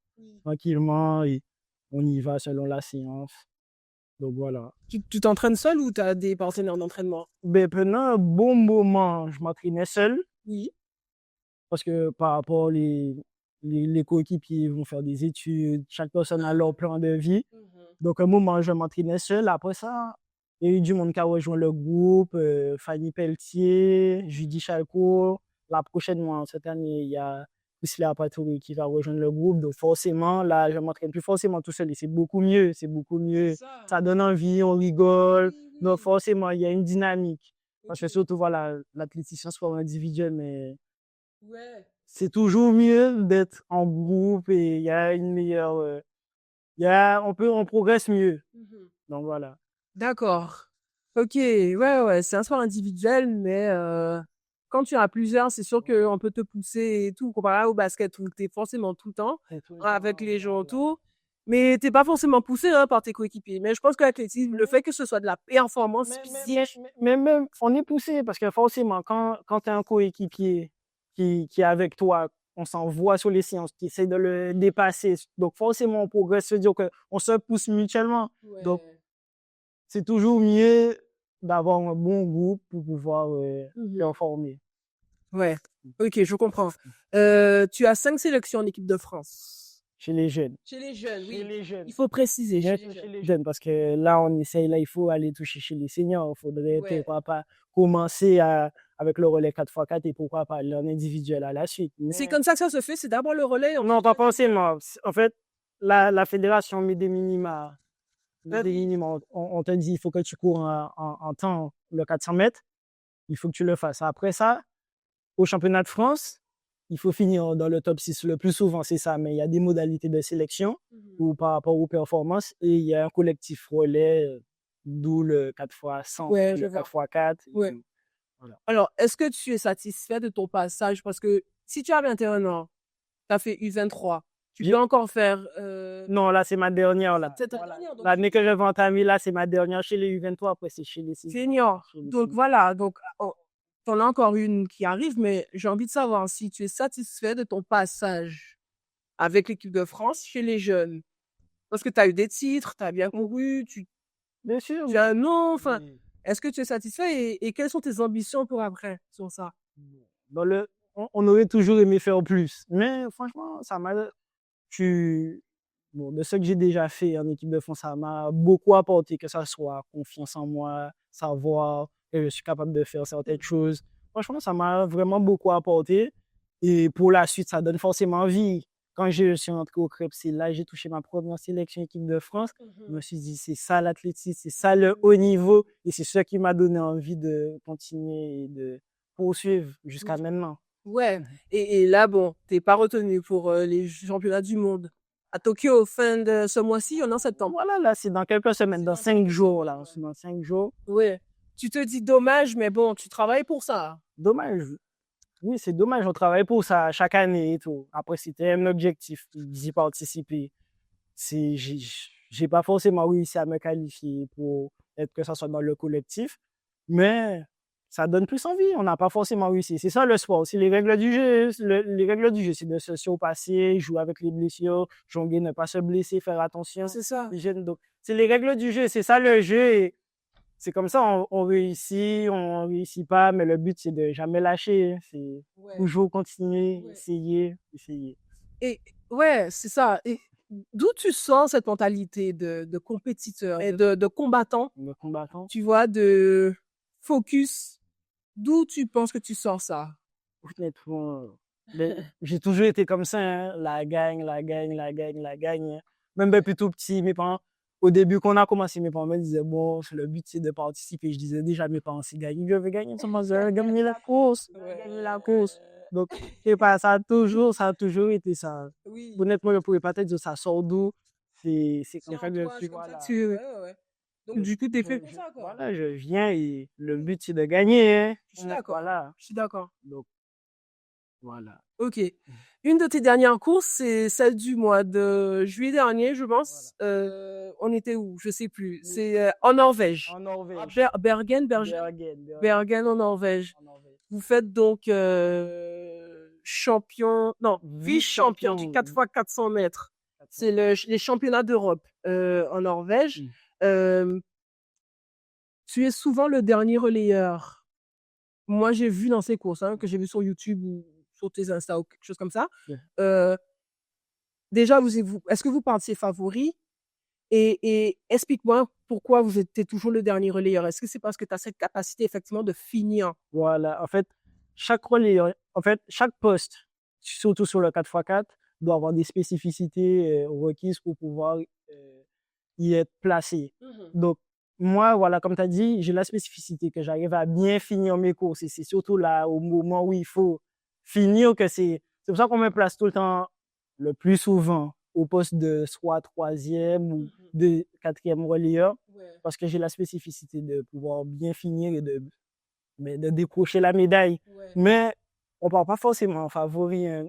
tranquillement et on y va selon la séance. Donc voilà. Tu t'entraînes seul ou tu as des partenaires d'entraînement? Ben, pendant un bon moment, je m'entraînais seul Oui. parce que par rapport les coéquipiers vont faire des études, chaque personne a leur plan de vie. Donc, un moment, je m'entraînais seul. Après ça, il y a eu du monde qui a rejoint le groupe, Fanny Pelletier, Judy Chalcourt. La prochaine, moi, cette année, il y a Priscilla Patouri qui va rejoindre le groupe. Donc, forcément, là, je m'entraîne plus forcément tout seul. Et c'est beaucoup mieux, c'est beaucoup mieux. Ça donne envie, on rigole. Donc, forcément, il y a une dynamique. Parce que surtout, voilà, l'athlétisme, sport individuel, mais Ouais. c'est toujours mieux d'être en groupe et il y a une meilleure... on progresse mieux. Donc voilà. D'accord. Ok, ouais, c'est un sport individuel, mais quand tu as plusieurs, c'est sûr qu'on peut te pousser et tout, comparé au basket où tu es forcément tout le temps avec les gens autour, mais t'es pas forcément poussé par tes coéquipiers. Mais je pense que l'athlétisme, le fait que ce soit de la performance physique, Mais même, on est poussé parce que forcément, quand tu as un coéquipier qui est avec toi, on s'en voit sur les séances, qui essaie de le dépasser. Donc forcément, on progresse, se dire qu'on se pousse mutuellement. Donc, c'est toujours mieux d'avoir un bon groupe pour pouvoir performer. ouais, ok, je comprends. Tu as 5 sélections en équipe de France. Chez les jeunes. Chez les jeunes, oui. Chez les jeunes. Il faut préciser. Bien sûr, chez les jeunes, parce que là, on essaye, là, il faut aller toucher chez les seniors. Il faudrait, pourquoi pas, commencer avec le relais 4x4 et pourquoi pas aller en individuel à la suite. C'est comme ça que ça se fait, c'est d'abord le relais. Non, pas forcément. En fait, la fédération met des minima. On te dit, il faut que tu cours en temps le 400 mètres. Il faut que tu le fasses. Après ça, au championnat de France, il faut finir dans le top 6. Le plus souvent, c'est ça. Mais il y a des modalités de sélection ou par rapport aux performances. Et il y a un collectif relais, d'où le 4x100, le 4x4. Ouais. Voilà. Alors, est-ce que tu es satisfait de ton passage? Parce que si tu as 21 ans, tu as fait U23, tu peux encore faire... Non, là, c'est ma dernière. Là. L'année que je vais entamer, là, c'est ma dernière chez les U23. Après, c'est chez les seniors. Donc, voilà. Donc, tu en as encore une qui arrive, mais j'ai envie de savoir si tu es satisfait de ton passage avec l'équipe de France chez les jeunes. Parce que tu as eu des titres, tu as bien couru, bien sûr, tu as un nom, enfin... Est-ce que tu es satisfait et quelles sont tes ambitions pour après sur ça? On aurait toujours aimé faire plus. Mais franchement, ça m'a... Bon, de ce que j'ai déjà fait en équipe de France, ça m'a beaucoup apporté, que ça soit confiance en moi, savoir que je suis capable de faire certaines choses. Franchement, ça m'a vraiment beaucoup apporté. Et pour la suite, ça donne forcément envie. Quand je suis entré au CREPS, là, j'ai touché ma première sélection équipe de France. Je me suis dit, c'est ça l'athlétisme, c'est ça le haut niveau. Et c'est ça qui m'a donné envie de continuer et de poursuivre jusqu'à maintenant. Ouais. Et là, bon, t'es pas retenu pour les championnats du monde. À Tokyo, fin de ce mois-ci, on est en septembre. Voilà, là, c'est dans quelques semaines, dans 5 jours, là. C'est dans 5 jours. Ouais. Tu te dis dommage, mais bon, tu travailles pour ça. Dommage. Oui, c'est dommage, on travaille pour ça chaque année et tout. Après, c'était un objectif d'y participer. J'ai pas forcément réussi à me qualifier pour être que ça soit dans le collectif, mais ça donne plus envie. On n'a pas forcément réussi. C'est ça le sport. C'est les règles du jeu. Les règles du jeu, c'est de se surpasser, jouer avec les blessures, jongler, ne pas se blesser, faire attention. C'est ça. Donc, c'est les règles du jeu. C'est ça le jeu. Et c'est comme ça, on réussit, on réussit pas, mais le but, c'est de jamais lâcher. C'est toujours continuer, essayer. Et ouais, c'est ça. Et d'où tu sens cette mentalité de compétiteur et de combattant? De combattant. Tu vois, de focus. D'où tu penses que tu sors ça? Honnêtement, j'ai toujours été comme ça, hein. La gagne. Même depuis tout petit, mes parents, au début, quand on a commencé, mes parents me disaient, bon, le but, c'est de participer. Je disais déjà, mes parents, c'est gagner. Je veux gagner, je veux gagner la course. Je veux gagner la course. Donc, c'est pas, ça a toujours été ça. Oui. Honnêtement, je ne pourrais pas te dire ça sort d'où. C'est C'est comme ça que je suis, comme ça voilà. que tu... Ouais. Donc, du coup, t'es fait pour ça, quoi. Voilà, je viens et le but, c'est de gagner, hein. Je suis d'accord. Voilà. Je suis d'accord. Donc, voilà. Ok. Une de tes dernières courses, c'est celle du mois de juillet dernier, je pense. On était où? Je sais plus. Oui. C'est en Norvège. En Norvège. Bergen, en Norvège. Vous faites donc champion, non, vice-champion du 4x400 mètres. C'est les championnats d'Europe en Norvège. Tu es souvent le dernier relayeur. Moi, j'ai vu dans ces courses, que j'ai vu sur YouTube ou sur tes Insta ou quelque chose comme ça. Déjà, est-ce que vous pensiez favori? Et explique-moi pourquoi vous étiez toujours le dernier relayeur. Est-ce que c'est parce que tu as cette capacité effectivement de finir? Voilà. En fait, chaque relayeur, chaque poste, surtout sur le 4x4, doit avoir des spécificités requises pour pouvoir y être placé. Donc, moi, voilà, comme tu as dit, j'ai la spécificité que j'arrive à bien finir mes courses. Et c'est surtout là, au moment où il faut finir, que c'est pour ça qu'on me place tout le temps, le plus souvent, au poste de soit troisième ou de quatrième relayeur, parce que j'ai la spécificité de pouvoir bien finir et de décrocher la médaille. Mais on ne parle pas forcément en favori, hein.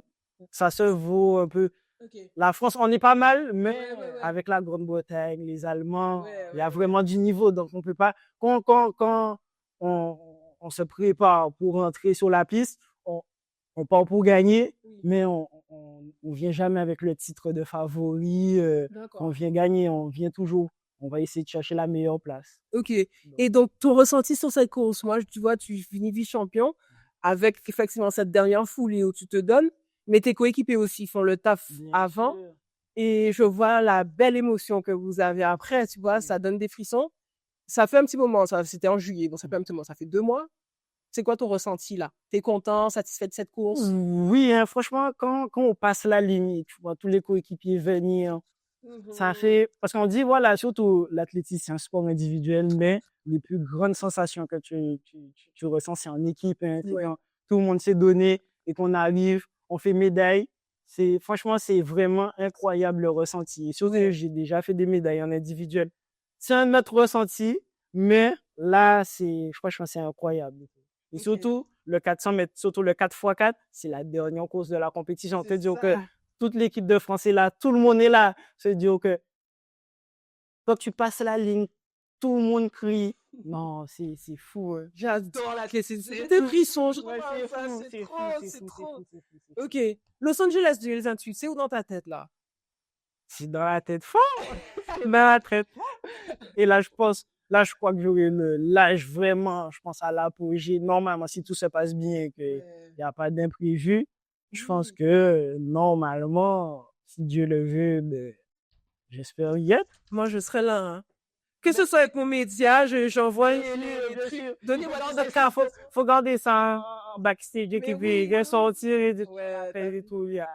Ça se vaut un peu. La France, on est pas mal, mais avec la Grande-Bretagne, les Allemands, il y a vraiment du niveau. Donc, on peut pas. Quand on se prépare pour rentrer sur la piste, on part pour gagner, mais on vient jamais avec le titre de favori. On vient gagner, on vient toujours. On va essayer de chercher la meilleure place. Ok. Et donc, ton ressenti sur cette course, moi, tu vois, tu finis vice-champion avec effectivement cette dernière foulée où tu te donnes. Mais tes coéquipiers aussi font le taf avant. Et je vois la belle émotion que vous avez après, tu vois, ça donne des frissons. Ça fait un petit moment, c'était en juillet, bon, ça fait un petit moment, ça fait 2 mois. C'est quoi ton ressenti là? T'es content, satisfait de cette course? Oui, hein, franchement, quand on passe la ligne, tu vois tous les coéquipiers venir, ça fait... Parce qu'on dit, voilà, surtout l'athlétisme, c'est un sport individuel, mais les plus grandes sensations que tu ressens, c'est en équipe, hein, quand tout le monde s'est donné et qu'on arrive, on fait médaille. Franchement, c'est vraiment incroyable le ressenti. Et surtout, j'ai déjà fait des médailles en individuel. C'est un autre ressenti, mais là, franchement, c'est incroyable. Et surtout, le 400 mètres, surtout le 4x4, c'est la dernière course de la compétition. C'est dire que toute l'équipe de France est là, tout le monde est là. C'est dire que quand tu passes la ligne, tout le monde crie. Non, c'est fou. Hein. J'adore l'athlétisme. C'est des frissons. C'est trop. Ok. Los Angeles 2028, c'est où dans ta tête là? C'est dans la tête fort. Dans la tête. Et là, je crois que j'aurai l'âge vraiment, je pense à l'apogée. Normalement, si tout se passe bien et qu'il n'y a pas d'imprévu, je pense que normalement, si Dieu le veut, j'espère y être. Moi, je serai là. Hein. Que ce soit avec mon média, j'envoie les trucs. Donnez-moi dans le cas, faut garder ça en backstage, qui peut sortir et tout. Il y a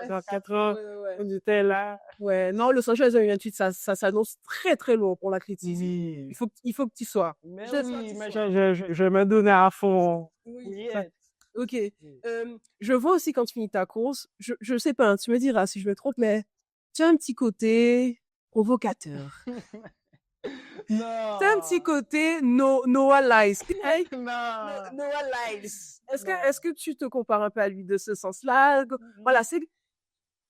3 ans, 4 ans, on était là. Ouais, non, Los Angeles 2028, ça s'annonce très, très lourd pour l'athlétisme. Oui. Il faut que tu sois. Mais je me donnais à fond. Oui. Ok. Je vois aussi quand tu finis ta course, je sais pas, tu me diras si je me trompe, mais tu as un petit côté provocateur. Non. T'as un petit côté Noah Lyles. Non. Noah Lyles. Est-ce que tu te compares un peu à lui de ce sens-là? Voilà,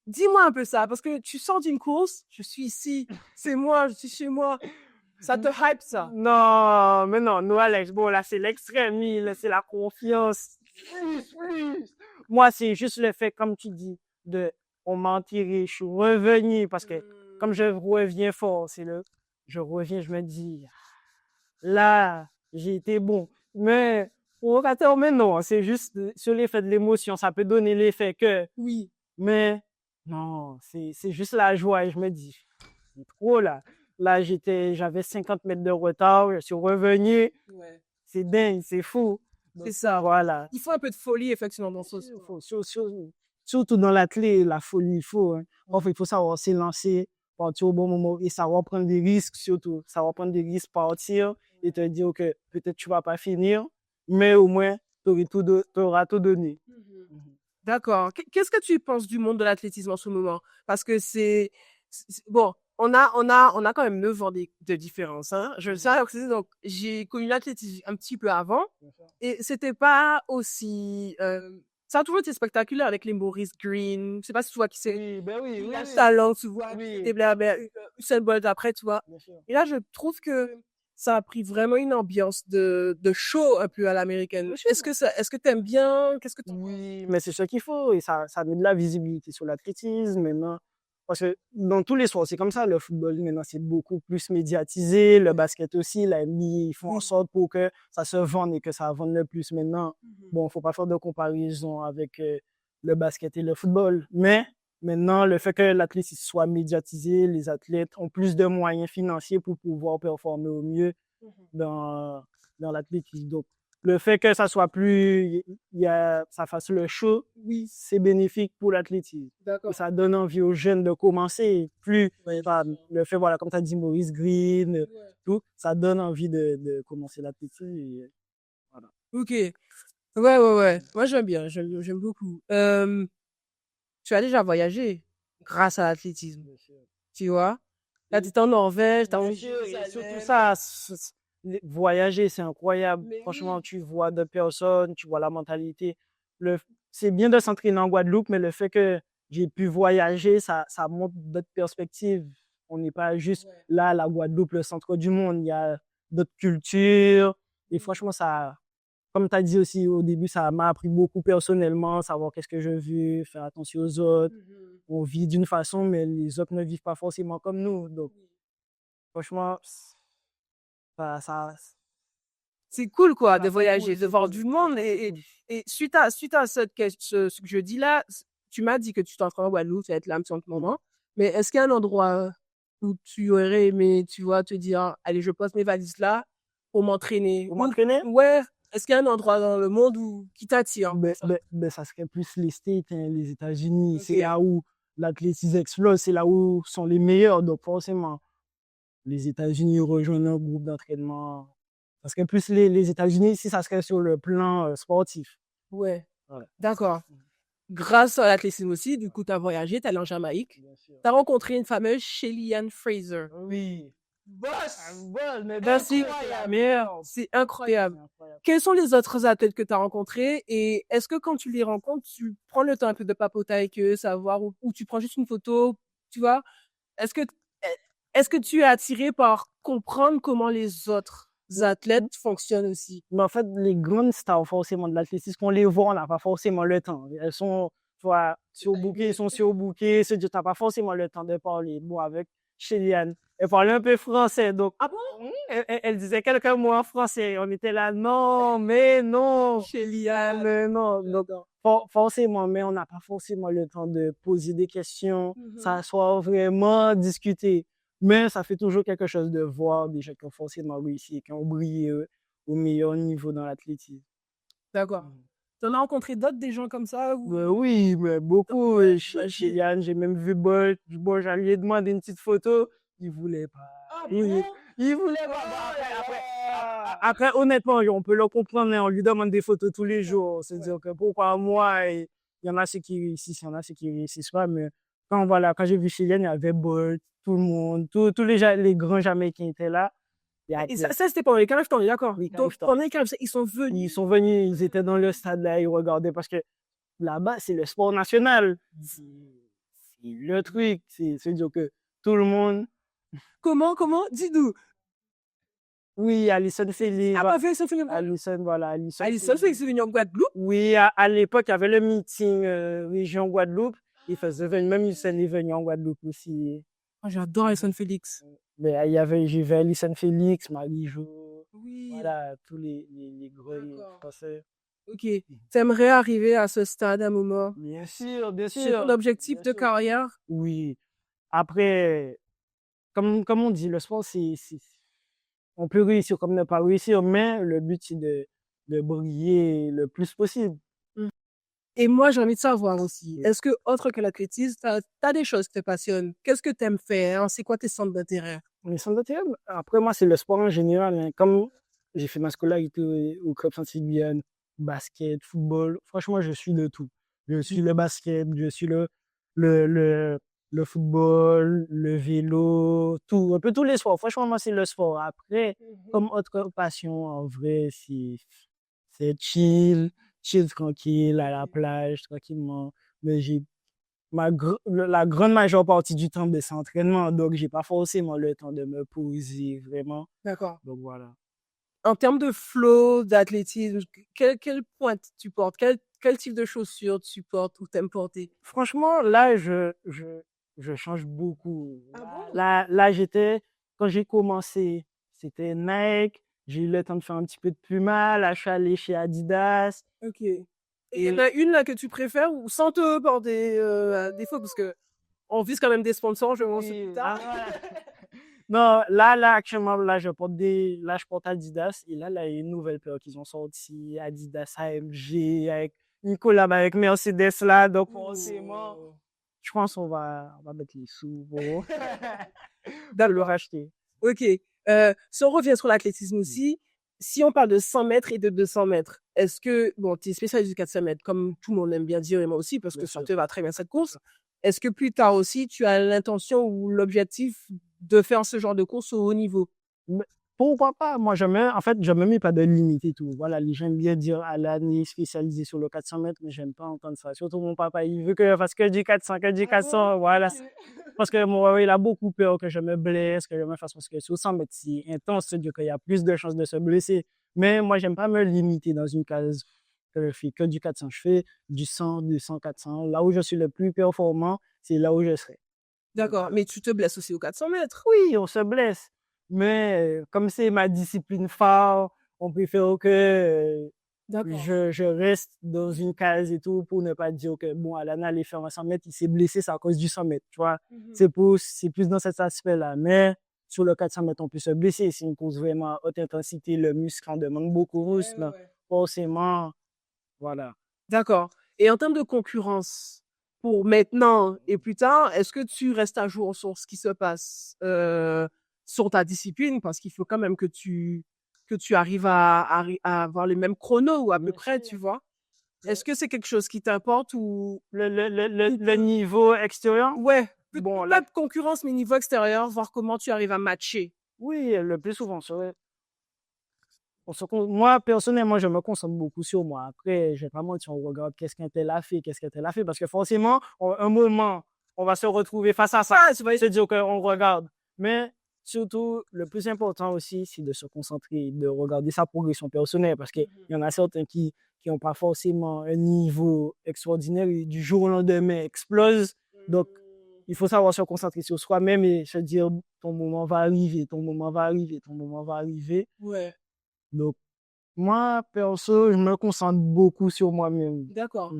dis-moi un peu ça, parce que tu sors d'une course, je suis ici, c'est moi, je suis chez moi. Ça te hype, ça? Non, mais non, Noah Lyles, bon, là, c'est l'extrême, là, c'est la confiance. Plus. Moi, c'est juste le fait, comme tu dis, on m'a tiré, je suis revenu, parce que comme je reviens fort, je reviens, je me dis, là, j'ai été bon. Mais, provocateur, mais non, c'est juste sur l'effet de l'émotion, ça peut donner l'effet que, oui, mais non, c'est juste la joie, et je me dis, c'est trop là. Là, j'avais 50 mètres de retard, je suis revenu. Ouais. C'est dingue, c'est fou. C'est ça. Voilà. Il faut un peu de folie, effectivement, dans ce sport. Surtout dans l'athlète, la folie, il faut. Hein. Enfin, il faut savoir s'élancer. partir au bon moment et savoir prendre des risques surtout. Savoir prendre des risques, partir et te dire que peut-être tu vas pas finir, mais au moins, t'auras tout donné. D'accord. Qu'est-ce que tu penses du monde de l'athlétisme en ce moment? Parce que bon, on a quand même 9 ans de différence, hein. Je le sais, donc j'ai connu l'athlétisme un petit peu avant et c'était pas aussi, ça a toujours été spectaculaire avec les Maurice Green. Je sais pas si tu vois qui c'est. Oui, ben oui, Il oui, a oui. ce talent, tu vois, Oui. des Blair, Usain Bolt après, tu vois. Bien sûr. Et là, je trouve que ça a pris vraiment une ambiance de show un peu à l'américaine. Est-ce que t'aimes bien? Qu'est-ce que tu Oui, mais c'est ce qu'il faut et ça met de la visibilité sur l'athlétisme maintenant. Parce que dans tous les sports, c'est comme ça. Le football, maintenant, c'est beaucoup plus médiatisé. Le basket aussi, la NBA, ils font en sorte pour que ça se vende et que ça vende le plus maintenant. Bon, faut pas faire de comparaison avec le basket et le football. Mais maintenant, le fait que l'athlétisme soit médiatisé, les athlètes ont plus de moyens financiers pour pouvoir performer au mieux dans l'athlétisme. Donc, le fait que ça soit plus, ça fasse le show, oui, c'est bénéfique pour l'athlétisme. D'accord. Ça donne envie aux jeunes de commencer. Plus, le fait, voilà, comme tu as dit, Maurice Green, tout, ça donne envie de commencer l'athlétisme. Et voilà. Ok. Ouais. Moi, j'aime bien. J'aime beaucoup. Tu as déjà voyagé grâce à l'athlétisme, tu vois? Là, tu étais en Norvège, t'as Bien envie sûr, et surtout de ça, voyager, c'est incroyable. Mais Franchement, oui. tu vois d'autres personnes, tu vois la mentalité. C'est bien de s'entraîner en Guadeloupe, mais le fait que j'ai pu voyager, ça montre d'autres perspectives. On n'est pas juste là, la Guadeloupe, le centre du monde. Il y a d'autres cultures. Et franchement, ça, comme tu as dit aussi au début, ça m'a appris beaucoup personnellement, savoir qu'est-ce que je veux, faire attention aux autres. On vit d'une façon, mais les autres ne vivent pas forcément comme nous. Donc, franchement, ça, C'est cool, quoi, de c'est voyager, cool, de c'est voir cool. du monde. Et suite à ce que je dis là, tu m'as dit que tu t'entraînes en Guadeloupe, tu vas être là un petit moment. Mais est-ce qu'il y a un endroit où tu aurais aimé, tu vois, te dire, allez, je pose mes valises là pour m'entraîner? Pour m'entraîner, Ouais. Est-ce qu'il y a un endroit dans le monde qui t'attire? ça serait plus les States, hein, les États-Unis. C'est Ok. là où l'athlétisme explose, c'est là où sont les meilleurs. Donc, forcément, les États-Unis rejoignent un groupe d'entraînement. Ça serait plus les États-Unis si ça serait sur le plan sportif. Ouais. Ouais. D'accord. Grâce à l'athlétisme aussi, du coup, tu as voyagé, tu es allé en Jamaïque. Bien sûr. Tu as rencontré une fameuse Shelly-Ann Fraser. Oui. Boss! Mais Merci, incroyable. Meilleure. c'est incroyable. C'est incroyable. Quels sont les autres athlètes que tu as rencontrés et est-ce que quand tu les rencontres, tu prends le temps un peu de papoter avec eux, savoir ou tu prends juste une photo, tu vois? Est-ce que est-ce que tu es attiré par comprendre comment les autres athlètes fonctionnent aussi? Mais en fait, les grandes stars forcément de l'athlétisme, qu'on les voit, on n'a pas forcément le temps. Elles sont, tu vois, surbookées, ils sont surbookées. Tu n'as pas forcément le temps de parler. Bon, avec Chiliane, elle parlait un peu français, donc Ah bon? elle disait quelques mots en français. On était là, non, mais non, Shelly-Ann. mais non. Donc, forcément, mais on n'a pas forcément le temps de poser des questions, s'asseoir vraiment, discuter. Mais ça fait toujours quelque chose de voir des gens qui ont forcément réussi, qui ont brillé au meilleur niveau dans l'athlétisme. D'accord. Tu en as rencontré d'autres, des gens comme ça ou... Oui, mais beaucoup. Ouais, Chez Yann, j'ai même vu Bolt. Bon, j'allais demander une petite photo. Il voulait pas. Ah Il, bon? il voulait pas. Bon, après, honnêtement, on peut le comprendre. Hein, on lui demande des photos tous les jours. C'est-à-dire que pourquoi moi, il y en a ceux qui réussissent, il y en a ceux qui réussissent pas. Mais quand j'ai vu chez Yann, il y avait Bolt, tout le monde, tous les grands Jamaïcains étaient là. Et ça c'était pendant les Carifes, on est d'accord. Oui, Donc, pendant les Carifes, ils sont venus. ils sont venus, ils étaient dans le stade là, ils regardaient parce que là-bas, c'est le sport national. C'est le truc. C'est-à-dire que tout le monde. Comment? Dis-nous. Oui, Alison Félix. Ah, pas fait, ça fait Alison, voilà. Alison Félix est venu en Guadeloupe. Oui, à l'époque, il y avait le meeting région Guadeloupe. Il faisait venir, même Alison est venu en Guadeloupe aussi. Oh, j'adore Alison Félix. Mais j'ai vu Alison Félix, Marie-Jo. Oui. Voilà, tous les grands français. Ok. T'aimerais arriver à ce stade à un moment? Bien sûr, bien sûr. C'est ton objectif de carrière? Oui. Après, comme on dit, le sport, on peut réussir comme ne pas réussir, mais le but, c'est de briller le plus possible. Et moi, j'ai envie de savoir aussi, est-ce que, autre que l'athlétisme, t'as des choses qui te passionnent? Qu'est-ce que t'aimes faire, hein? C'est quoi tes centres d'intérêt? Les centres d'intérêt, après moi, c'est le sport en général, hein. Comme j'ai fait ma scolarité au club Saint-Sylviane, basket, football, franchement, je suis de tout. Je suis le basket, je suis le, le, le football, le vélo, tout, un peu tous les sports. Franchement, moi, c'est le sport. Après, comme autre passion, en vrai, c'est chill tranquille, à la plage, tranquillement. Mais la grande majeure partie du temps, c'est entraînement. Donc, j'ai pas forcément le temps de me poser vraiment. D'accord. Donc, voilà. En termes de flow, d'athlétisme, quelle pointe tu portes? Quel type de chaussures tu portes ou t'aimes porter? Franchement, là, je change beaucoup. Ah bon? Là, quand j'ai commencé, c'était Nike. J'ai eu le temps de faire un petit peu de Puma. Là, je suis allé chez Adidas. Ok. Et il y en a une là que tu préfères ou sans te porter à défaut parce que on vise quand même des sponsors, je pense plus tard. Non, actuellement, là, je porte Adidas. Et là, il y a une nouvelle paire qu'ils ont sorti, Adidas AMG, avec une collab avec Mercedes, là. Donc, forcément, je pense qu'on va mettre les sous pour le racheter. Ok. Si on revient sur l'athlétisme aussi, si on parle de 100 mètres et de 200 mètres, est-ce que, bon, tu es spécialiste du 400 mètres, comme tout le monde aime bien dire, et moi aussi, parce que Bien ça sûr. te va très bien cette course. Est-ce que plus tard aussi, tu as l'intention ou l'objectif de faire ce genre de course au haut niveau? Mais pourquoi pas? Moi, en fait, je me mets pas de limite et tout. Voilà, les gens aiment bien dire à l'année spécialisée sur le 400 mètres, mais j'aime pas entendre ça. Surtout mon papa, il veut que je fasse que du 400, que du 400. Voilà. Parce que moi, il a beaucoup peur que je me blesse, que je me fasse, parce que sur 100 mètres, c'est intense, c'est-à-dire qu'il y a plus de chances de se blesser. Mais moi, j'aime pas me limiter dans une case que je fais que du 400. Je fais du 100, 200, 400. Là où je suis le plus performant, c'est là où je serai. D'accord. Mais tu te blesses aussi au 400 mètres. Oui, on se blesse. Mais comme c'est ma discipline phare, on préfère que D'accord. je reste dans une case et tout pour ne pas dire que, bon, Alana allait faire un 100 mètres, il s'est blessé, c'est à cause du 100 mètres, tu vois. C'est plus dans cet aspect-là. Mais sur le 400 mètres, on peut se blesser. C'est une course vraiment à haute intensité, le muscle en demande beaucoup, forcément, voilà. D'accord. Et en termes de concurrence, pour maintenant et plus tard, est-ce que tu restes à jour sur ce qui se passe sur ta discipline? Parce qu'il faut quand même que tu arrives à avoir les mêmes chronos ou à peu près, tu vois. Est-ce que c'est quelque chose qui t'importe ou Le niveau extérieur, ouais, bon, pas de concurrence mais niveau extérieur, voir comment tu arrives à matcher. oui, le plus souvent, moi, personnellement, je me concentre beaucoup sur moi. Après, je vais pas mentir, on regarde qu'est-ce qu'un tel a fait, qu'est-ce qu'un tel a fait, parce que forcément, un moment, on va se retrouver face à ça, se dire qu'on regarde. Mais surtout, le plus important aussi, c'est de se concentrer, de regarder sa progression personnelle, parce qu'il y en a certains qui n'ont pas forcément un niveau extraordinaire et du jour au lendemain explosent. Donc, il faut savoir se concentrer sur soi-même et se dire, ton moment va arriver, ton moment va arriver, ton moment va arriver. Ouais. Donc, moi, perso, je me concentre beaucoup sur moi-même. D'accord.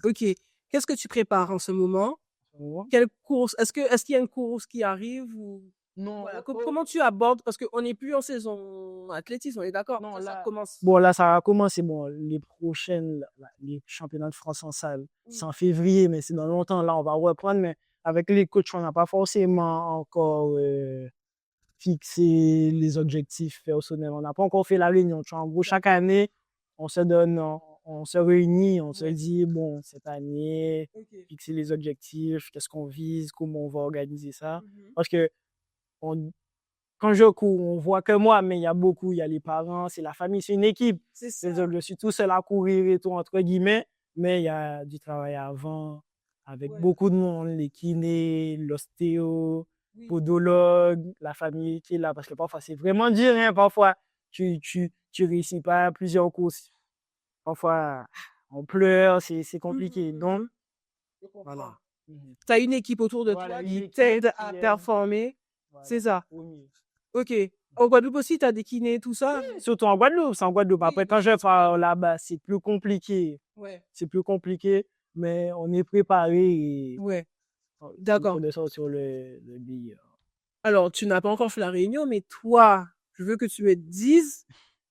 Ok. Qu'est-ce que tu prépares en ce moment? Ouais. Quelle course? Est-ce qu'il y a une course qui arrive ou Non. voilà. Comment tu abordes? Parce qu'on n'est plus en saison athlétisme, on est d'accord? Non, Ça là, commence. bon, là, ça a commencé. Bon, les prochaines, les championnats de France en salle, c'est en février, mais c'est dans longtemps. Là, on va reprendre, mais avec les coachs, on n'a pas forcément encore fixé les objectifs personnels. On n'a pas encore fait la réunion. Tu vois, en gros, chaque année, on se donne, on se réunit, on se dit, bon, cette année, fixer les objectifs, qu'est-ce qu'on vise, comment on va organiser ça. Parce que quand je cours, on voit que moi, mais il y a les parents, c'est la famille, c'est une équipe. C'est ça. Je suis tout seul à courir et tout, entre guillemets, mais il y a du travail avant, avec beaucoup de monde, les kinés, l'ostéo, podologue, la famille qui est là, parce que parfois, c'est vraiment dur, hein, parfois, tu réussis pas plusieurs courses. Parfois, on pleure, c'est compliqué. Donc, voilà. Tu as une équipe autour de toi qui t'aide à performer. Voilà. C'est ça. Ok. En Guadeloupe aussi, tu as des kinés, tout ça? Surtout en Guadeloupe, c'est en Guadeloupe. Après, quand je pars là-bas, c'est plus compliqué. C'est plus compliqué, mais on est préparé et d'accord. on descend sur le billet. Alors, tu n'as pas encore fait la réunion, mais toi, je veux que tu me dises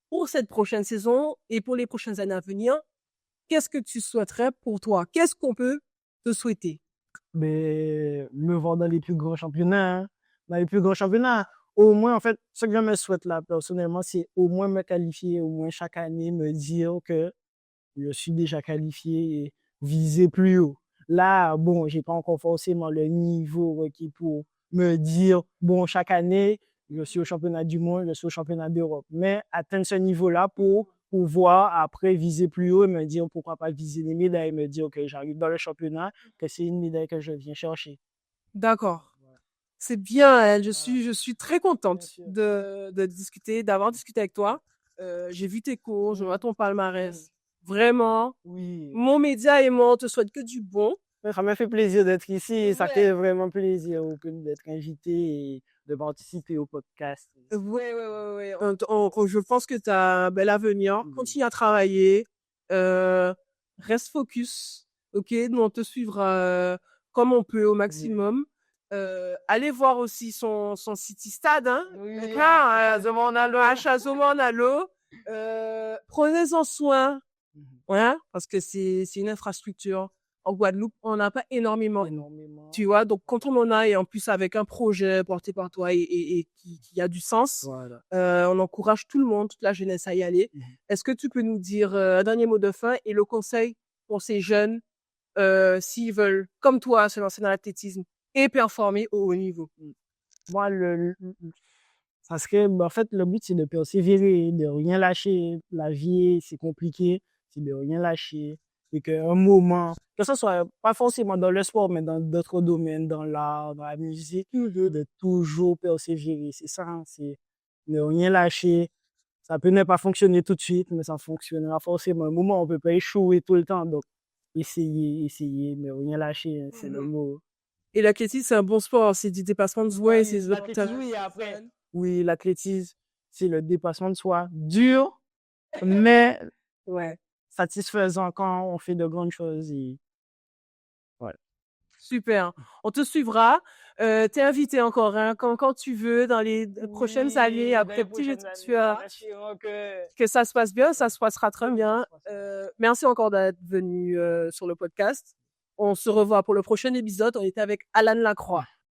pour cette prochaine saison et pour les prochaines années à venir, qu'est-ce que tu souhaiterais pour toi? Qu'est-ce qu'on peut te souhaiter? Mais me voir dans les plus grands championnats, hein. Dans les plus grands championnats, au moins, en fait, ce que je me souhaite là, personnellement, c'est au moins me qualifier, au moins chaque année, me dire que je suis déjà qualifié et viser plus haut. Là, bon, j'ai pas encore forcément le niveau requis pour me dire, bon, chaque année, je suis au championnat du monde, je suis au championnat d'Europe. Mais atteindre ce niveau-là pour pouvoir après viser plus haut et me dire pourquoi pas viser les médailles, me dire que j'arrive dans le championnat, que c'est une médaille que je viens chercher. D'accord. Voilà. C'est bien, hein. Je Voilà. suis très contente Bien sûr. d'avoir discuté avec toi. J'ai vu tes cours, je vois ton palmarès. Vraiment, Oui. mon média et moi, on te souhaite que du bon. Ça m'a fait plaisir d'être ici. Ça Ouais. fait vraiment plaisir d'être invité et de participer au podcast. Ouais. Je pense que tu as un bel avenir. Oui. Continue à travailler. Reste focus. OK? Nous, on te suivra comme on peut au Oui. maximum. Allez voir aussi son City Stade, hein? Oui. D'accord? Zomonalo. Prenez-en soin. Ouais, parce que c'est une infrastructure. En Guadeloupe, on n'a pas énormément. Énormément. Tu vois, donc quand on en a, et en plus avec un projet porté par toi et qui a du sens, Voilà. on encourage tout le monde, toute la jeunesse à y aller. Est-ce que tu peux nous dire un dernier mot de fin et le conseil pour ces jeunes s'ils veulent, comme toi, se lancer dans l'athlétisme et performer au haut niveau? Moi, ça serait, en fait, le but, c'est de persévérer, de rien lâcher. La vie, c'est compliqué, c'est de rien lâcher. Et qu'à un moment, que ce soit pas forcément dans le sport, mais dans d'autres domaines, dans l'art, dans la musique, de toujours persévérer. C'est ça, hein, c'est ne rien lâcher. Ça peut ne pas fonctionner tout de suite, mais ça fonctionnera forcément. À un moment, on peut pas échouer tout le temps. Donc, essayer, ne rien lâcher, hein, c'est le mot. Et l'athlétisme, c'est un bon sport, c'est du dépassement de soi et c'est L'athlétisme, oui, après. Oui, l'athlétisme, c'est le dépassement de soi. Dur, mais Ouais. satisfaisant quand on fait de grandes choses. Et voilà. Super. On te suivra. T'es invité encore, hein, quand tu veux, dans les prochaines années, après peut-être que ça se passe bien, ça se passera très bien. Merci encore d'être venu sur le podcast. On se revoit pour le prochain épisode. On était avec Alan Lacroix.